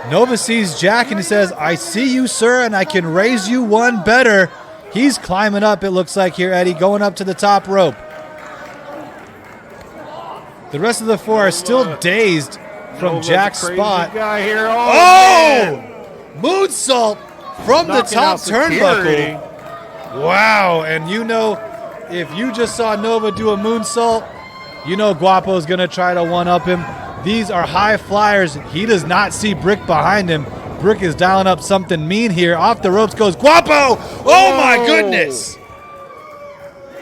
Nova sees Jack and he says, "I see you, sir, and I can raise you one better." He's climbing up, it looks like here, Eddie, going up to the top rope. The rest of the 4 are still dazed from Jack's spot. Guy here. Moonsault from the top turnbuckle. Wow, and you know, if you just saw Nova do a moonsault, you know Guapo's going to try to one-up him. These are high flyers. He does not see Brick behind him. Brick is dialing up something mean here. Off the ropes goes Guapo. Oh, my goodness.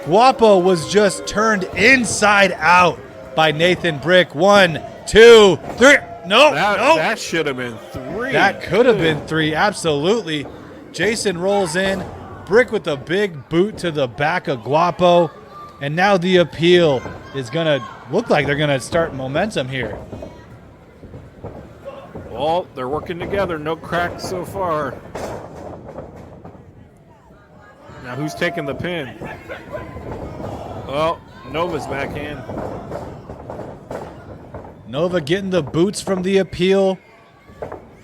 Guapo was just turned inside out by Nathen Brick. 1, 2, 3. No. That should have been 3. That could have been 3, absolutely. Jayson rolls in. Brick with a big boot to the back of Guapo. And now the appeal is going to look like they're going to start momentum here. Well, they're working together. No cracks so far. Now who's taking the pin? Well, Nova's back in. Nova getting the boots from the appeal.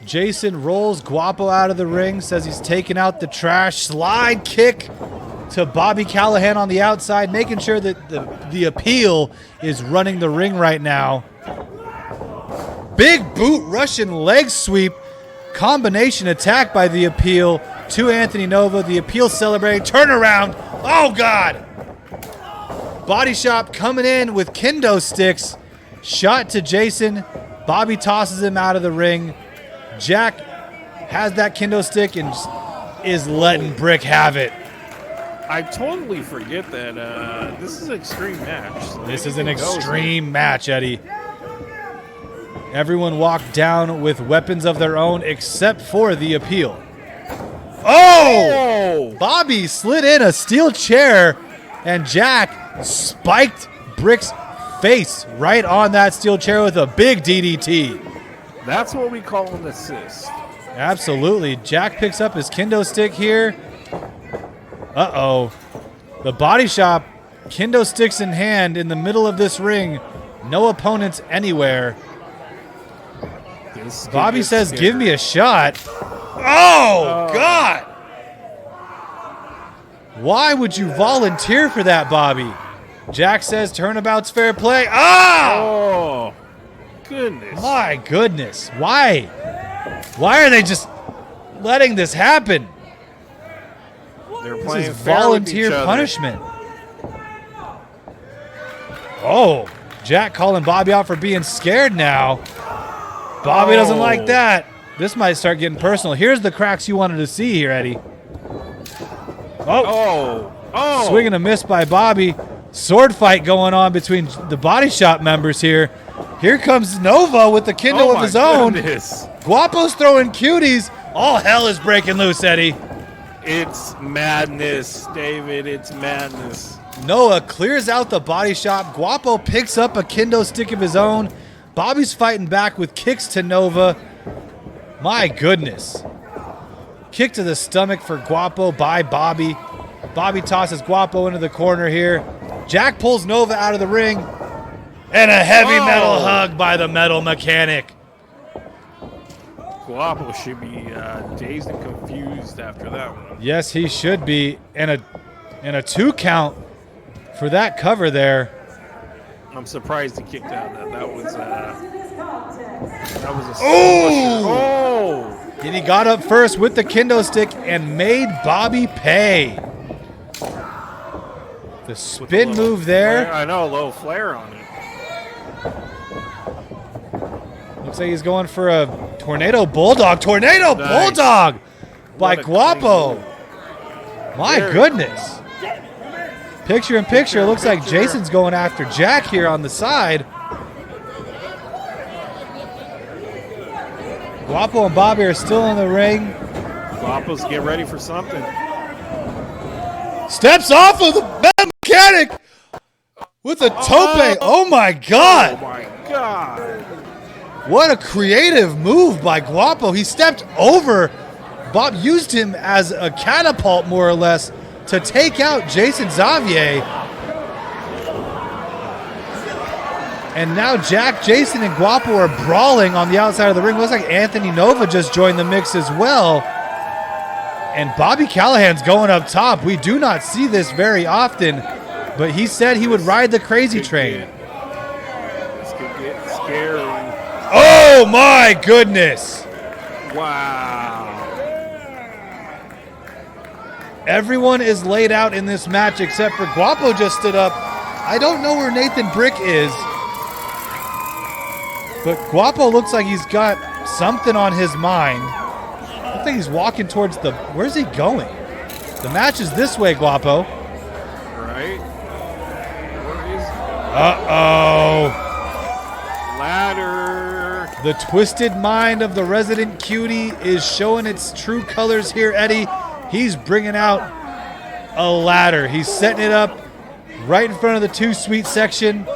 Jayson rolls Guapo out of the ring, says he's taking out the trash. Slide kick to Bobby Callahan on the outside, making sure that the appeal is running the ring right now. Big boot Russian leg sweep. Combination attack by the appeal to Anthony Nova. The appeal celebrating. Turnaround. Oh, God. Body shop coming in with kendo sticks. Shot to Jayson. Bobby tosses him out of the ring. Jack has that kendo stick and is letting Brick have it. I totally forget that this is an extreme match. So this is an extreme match, Eddie. Everyone walked down with weapons of their own except for the appeal. Oh! Bobby slid in a steel chair, and Jack spiked Brick's face right on that steel chair with a big DDT. That's what we call an assist. Absolutely. Jack picks up his kendo stick here. Uh-oh. The Body Shop, kendo sticks in hand in the middle of this ring. No opponents anywhere. Bobby says, give me a shot. Oh, God. Why would you volunteer for that, Bobby? Jack says turnabout's fair play. Ah! Oh, goodness. My goodness. Why? Why are they just letting this happen? They're This playing is fair with volunteer each other. punishment. Oh, Jack calling Bobby out for being scared now. Bobby doesn't like that. This might start getting personal. Here's the cracks you wanted to see here, Eddie. Oh. Swing and a miss by Bobby. Sword fight going on between the Body Shop members here. Here comes Nova with the kendo of his own. Goodness. Guapo's throwing cuties. All hell is breaking loose, Eddie. It's madness, David. It's madness. Noah clears out the Body Shop. Guapo picks up a kendo stick of his own. Bobby's fighting back with kicks to Nova. My goodness. Kick to the stomach for Guapo by Bobby. Bobby tosses Guapo into the corner here. Jack pulls Nova out of the ring. And a heavy metal hug by the Metal Mechanic. Guapo should be dazed and confused after that one. Yes, he should be. And a 2 count for that cover there. I'm surprised he kicked out. That was a Oh! And he got up first with the kendo stick and made Bobby pay. The spin move there. I know, a little flare on it. Looks like he's going for a Tornado Bulldog. Tornado Nice. Bulldog by What a Guapo. clean My Very goodness. Picture in picture. Looks like Jason's going after Jack here on the side. Guapo and Bobby are still in the ring. Guapo's get ready for something. Steps off of the Metal Mechanic with a tope. Oh my God. Oh my God. What a creative move by Guapo. He stepped over. Bob used him as a catapult, more or less, to take out Jayson Xavier. And now Jack, Jason, and Guapo are brawling on the outside of the ring. Looks like Anthony Nova just joined the mix as well. And Bobby Callahan's going up top. We do not see this very often, but he said he would ride the crazy train. This could get scary. Oh my goodness. Wow. Everyone is laid out in this match except for Guapo just stood up. I don't know where Nathen Brick is, but Guapo looks like he's got something on his mind. I think he's walking towards the... Where's he going? The match is this way, Guapo. Right? Where is Uh-oh. Ladder? The twisted mind of the resident cutie is showing its true colors here, Eddie. He's bringing out a ladder. He's setting it up right in front of the Too Sweet section.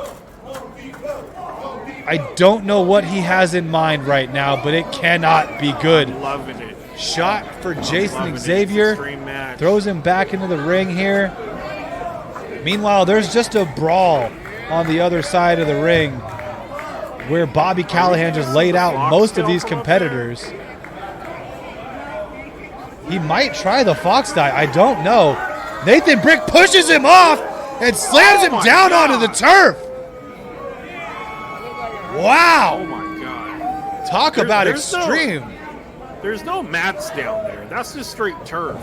I don't know what he has in mind right now, but it cannot be good. I'm loving it. Shot for Jayson Loving it. Xavier. Extreme match. Throws him back into the ring here. Meanwhile, there's just a brawl on the other side of the ring where Bobby Callahan just laid out most of these competitors. He might try the Fox die. I don't know. Nathen Brick pushes him off and slams him down onto the turf. Wow. Oh my God. Talk about extreme. There's no mats down there. That's just straight turf.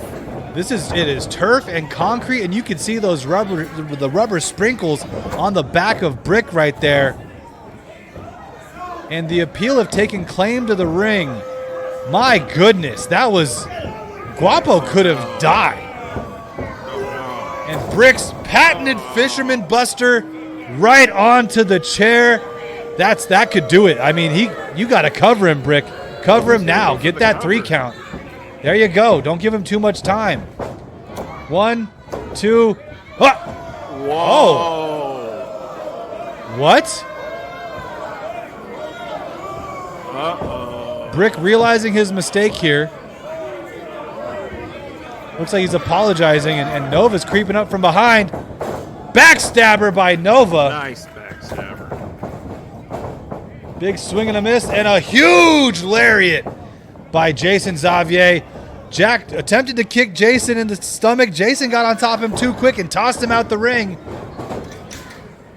It is turf and concrete, and you can see those rubber sprinkles on the back of Brick right there. And the appeal of taking claim to the ring. My goodness, that was... Guapo could have died. And Brick's patented Fisherman Buster right onto the chair. that could do it. I mean, you got to cover him, Brick. Cover him now. Get that 3 count. There you go. Don't give him too much time. 1, 2. Ah! Whoa. Oh. What? Uh-oh. Brick realizing his mistake here. Looks like he's apologizing, and Nova's creeping up from behind. Backstabber by Nova. Nice backstabber. Big swing and a miss, and a huge lariat by Jayson Xavier. Jack attempted to kick Jayson in the stomach. Jayson got on top of him too quick and tossed him out the ring.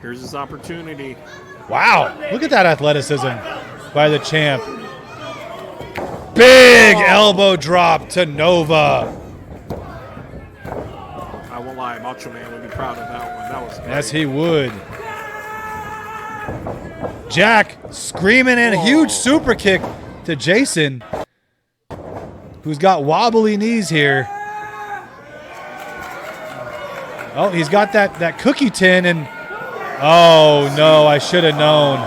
Here's his opportunity. Wow, look at that athleticism by the champ. Big elbow drop to Nova. I won't lie, Macho Man would be proud of that one. That was great. Yes, he would. Jack screaming and a huge super kick to Jayson, who's got wobbly knees here. Oh, he's got that cookie tin, and oh no, I should have known.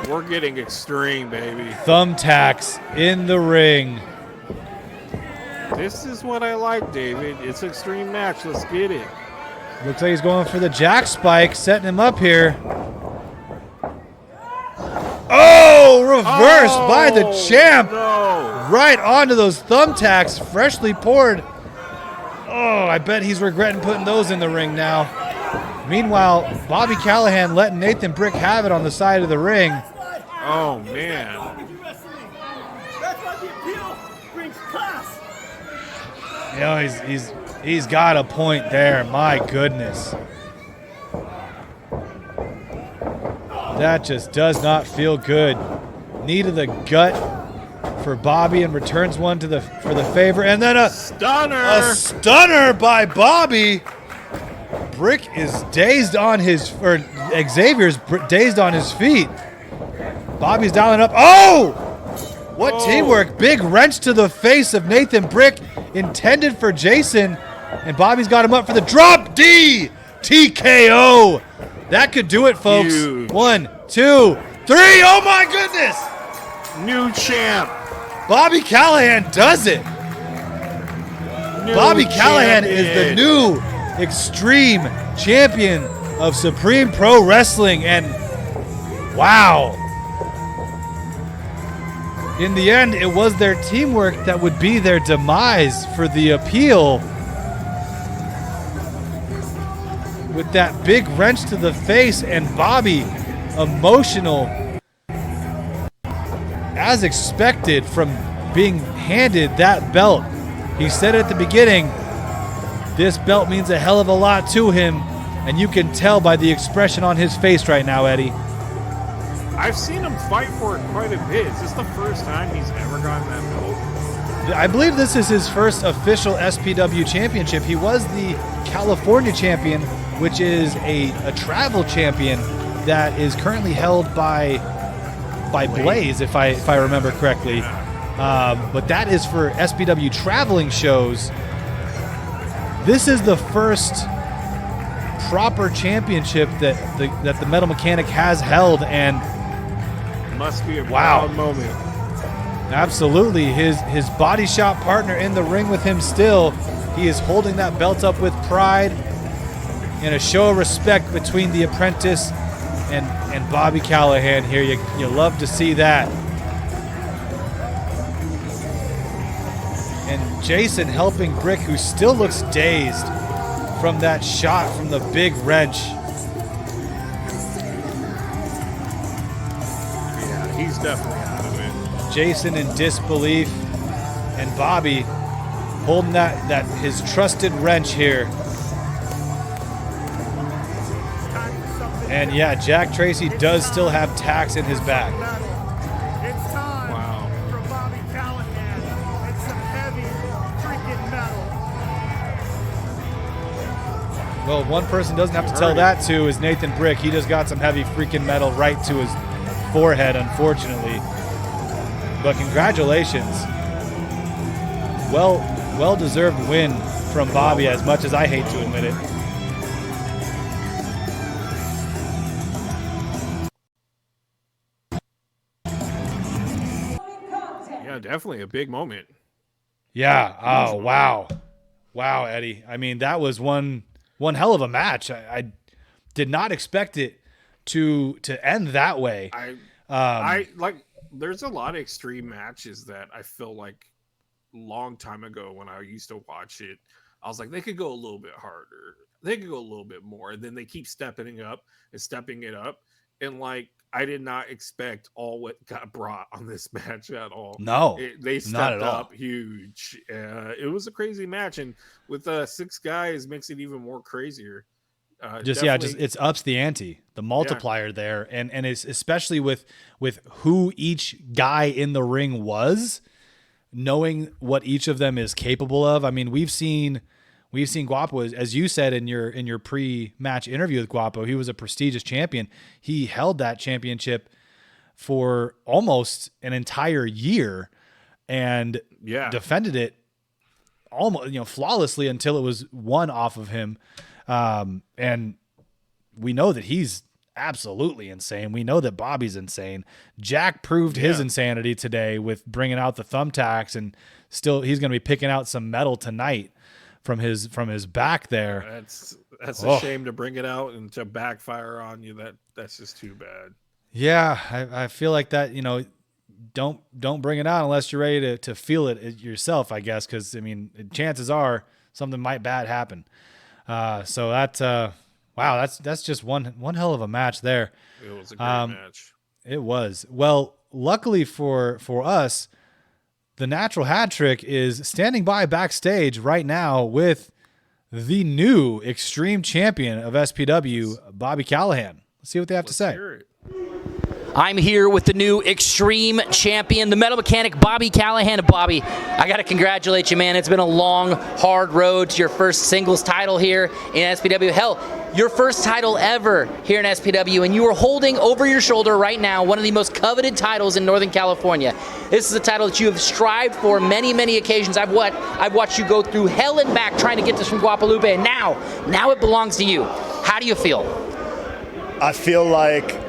We're getting extreme, baby. Thumbtacks in the ring. This is what I like, David. It's an extreme match. Let's get it. Looks like he's going for the jack spike, setting him up here. Oh, reversed by the champ. No. Right onto those thumbtacks, freshly poured. Oh, I bet he's regretting putting those in the ring now. Meanwhile, Bobby Callahan letting Nathen Brick have it on the side of the ring. Oh, man. That's why the appeal brings class. You know, he's got a point there. My goodness. That just does not feel good. Knee to the gut for Bobby, and returns one to for the favor, and then a stunner by Bobby. Brick is dazed on Xavier's dazed on his feet. Bobby's dialing up. Oh! What teamwork. Big wrench to the face of Nathen Brick, intended for Jayson, and Bobby's got him up for the drop D TKO. That could do it, folks. Huge. 1, 2, 3. Oh my goodness! New champ. Bobby Callahan does it. Bobby Callahan is the new Extreme Champion of Supreme Pro Wrestling, and wow. In the end, it was their teamwork that would be their demise for the appeal. With that big wrench to the face, and Bobby emotional as expected from being handed that belt. He said at the beginning, this belt means a hell of a lot to him, and you can tell by the expression on his face right now, Eddie. I've seen him fight for it quite a bit. Is this the first time he's ever gotten that belt? I believe this is his first official SPW championship. He was the California champion, which is a travel champion that is currently held by Blaze, if I remember correctly. But that is for SPW traveling shows. This is the first proper championship that the Metal Mechanic has held, and must be a proud moment. Absolutely. His body shop partner in the ring with him still. He is holding that belt up with pride in a show of respect between the apprentice and Bobby Callahan here. You love to see that. And Jayson helping Brick, who still looks dazed from that shot from the big wrench. Yeah, he's definitely out of it. Jayson in disbelief, and Bobby holding that his trusted wrench here. And yeah, Jack Tracey does still have tacks in his back. It's time for Bobby Callahan and some heavy freaking metal. Well, one person doesn't have to tell that to is Nathen Brick. He just got some heavy freaking metal right to his forehead, unfortunately. But congratulations. Well-deserved win from Bobby, as much as I hate to admit it. definitely a big moment. Yeah. Oh, wow. Wow, Eddie. I mean, that was one hell of a match. I did not expect it to end that way. I like, there's a lot of extreme matches that I feel like long time ago when I used to watch it, I was like, they could go a little bit harder. They could go a little bit more. And then they keep stepping it up. And like, I did not expect all what got brought on this match at all. No, they not stepped at all. up huge. It was a crazy match. And with 6 guys makes it even more crazier. It's ups the ante, the multiplier there. And it's especially with who each guy in the ring was, knowing what each of them is capable of. I mean, we've seen Guapo, as you said in your pre-match interview with Guapo, he was a prestigious champion. He held that championship for almost an entire year and defended it almost, flawlessly until it was won off of him. And we know that he's absolutely insane. We know that Bobby's insane. Jack proved his insanity today with bringing out the thumbtacks, and still he's going to be picking out some metal tonight from his back there. That's a shame to bring it out and to backfire on you. That's just too bad. Yeah, I feel like that, don't bring it out unless you're ready to feel it yourself, I guess, because I mean, chances are something might bad happen. So that's wow, that's just one hell of a match there. It was a great match. It was. Well, luckily for us, the Natural Hat Trick is standing by backstage right now with the new Extreme Champion of SPW, Bobby Callahan. Let's see what they have to say. Hear it. I'm here with the new Extreme Champion, the Metal Mechanic Bobby Callahan. Bobby, I got to congratulate you, man. It's been a long, hard road to your first singles title here in SPW. Hell, your first title ever here in SPW, and you are holding over your shoulder right now one of the most coveted titles in Northern California. This is a title that you have strived for many, many occasions. I've watched you go through hell and back trying to get this from Guapo Lupe, and now it belongs to you. How do you feel? I feel like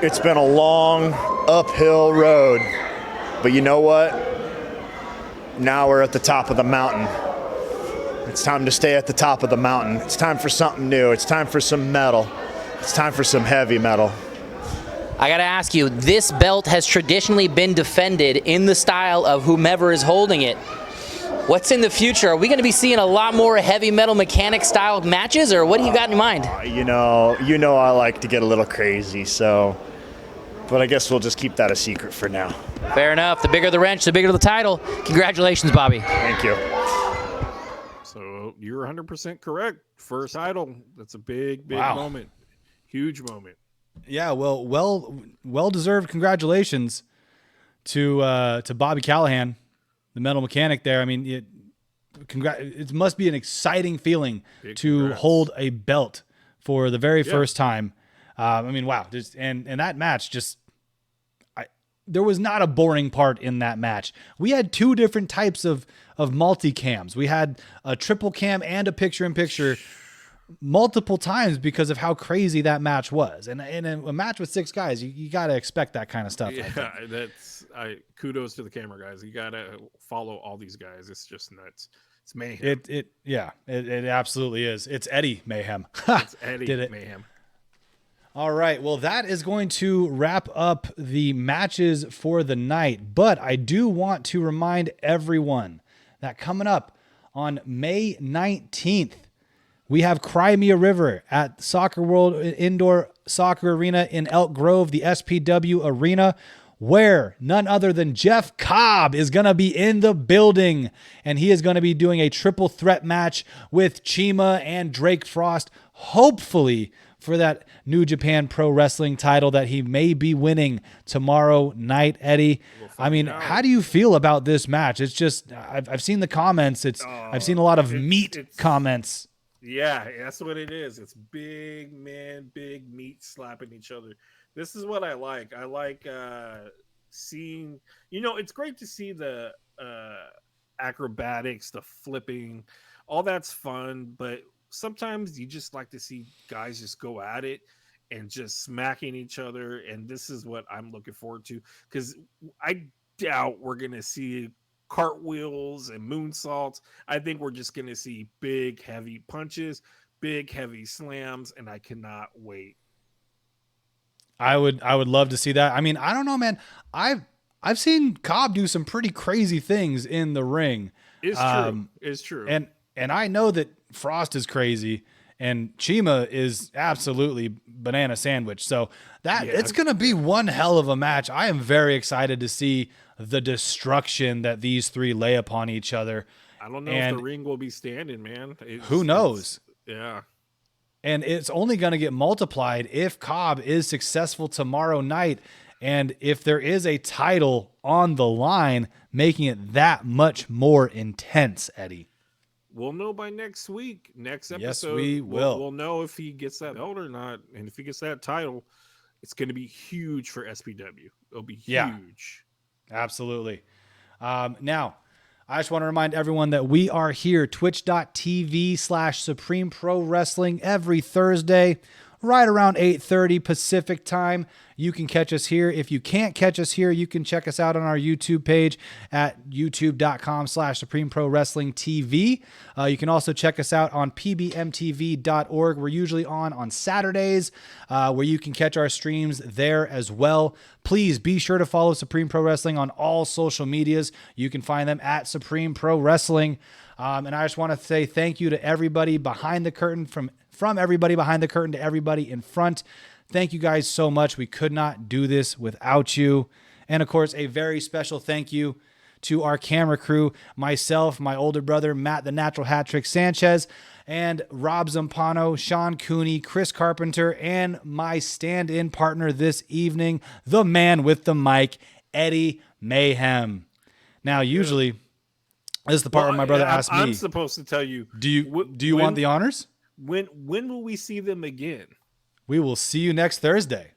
it's been a long uphill road, but you know what? Now we're at the top of the mountain. It's time to stay at the top of the mountain. It's time for something new. It's time for some metal. It's time for some heavy metal. I got to ask you, this belt has traditionally been defended in the style of whomever is holding it. What's in the future? Are we going to be seeing a lot more heavy metal mechanic style matches, or what do you got in mind? You know I like to get a little crazy, but I guess we'll just keep that a secret for now. Fair enough. The bigger the wrench, the bigger the title. Congratulations, Bobby. Thank you. So you're 100% correct. First title. That's a big moment. Huge moment. Yeah, well deserved congratulations to Bobby Callahan, the Metal Mechanic there. I mean, it must be an exciting feeling to hold a belt for the very first time. I mean, wow. And that match there was not a boring part in that match. We had 2 different types of multi-cams. We had a triple cam and a picture-in-picture multiple times because of how crazy that match was. And in a match with 6 guys, you got to expect that kind of stuff. Yeah, kudos to the camera guys. You got to follow all these guys. It's just nuts. It's mayhem. It absolutely is. It's Eddie Mayhem. It's Eddie Mayhem. All right, well, that is going to wrap up the matches for the night. But I do want to remind everyone that coming up on May 19th, we have Cry Me a River at Soccer World Indoor Soccer Arena in Elk Grove, the SPW Arena, where none other than Jeff Cobb is going to be in the building. And he is going to be doing a triple threat match with Chima and Drake Frost, hopefully for that New Japan Pro Wrestling title that he may be winning tomorrow night, Eddie. I mean, how do you feel about this match? It's just, I've seen the comments. I've seen a lot of meat comments. Yeah, that's what it is. It's big men, big meat slapping each other. This is what I like. I like seeing, it's great to see the acrobatics, the flipping, all that's fun, but sometimes you just like to see guys just go at it and just smacking each other. And this is what I'm looking forward to, because I doubt we're going to see cartwheels and moonsaults. I think we're just going to see big, heavy punches, big, heavy slams, and I cannot wait. I would love to see that. I mean, I don't know, man. I've seen Cobb do some pretty crazy things in the ring. It's true. It's true. And I know that Frost is crazy and Chima is absolutely banana sandwich. So it's going to be one hell of a match. I am very excited to see the destruction that these three lay upon each other. I don't know if the ring will be standing, man. Who knows? Yeah. And it's only going to get multiplied if Cobb is successful tomorrow night. And if there is a title on the line, making it that much more intense, Eddie. We'll know by next week. Next episode. Yes, we will. We'll know if he gets that belt or not. And if he gets that title, it's going to be huge for SPW. It'll be huge. Yeah, absolutely. Now, I just want to remind everyone that we are here, twitch.tv/Supreme Pro Wrestling every Thursday, right around 8:30 Pacific time. You can catch us here. If you can't catch us here, you can check us out on our YouTube page at youtube.com/Supreme Pro Wrestling TV. You can also check us out on pbmtv.org. We're usually on Saturdays, where you can catch our streams there as well. Please be sure to follow Supreme Pro Wrestling on all social medias. You can find them at Supreme Pro Wrestling. And I just want to say thank you to everybody behind the curtain, from everybody behind the curtain to everybody in front. Thank you guys so much. We could not do this without you. And of course, a very special thank you to our camera crew, myself, my older brother, Matt, the Natural Hat Trick Sanchez, and Rob Zampano, Sean Cooney, Chris Carpenter, and my stand-in partner this evening, the man with the mic, Eddie Mayhem. Now, usually, this is the part where my brother asks me, I'm supposed to tell you. Do you want the honors? When will we see them again? We will see you next Thursday.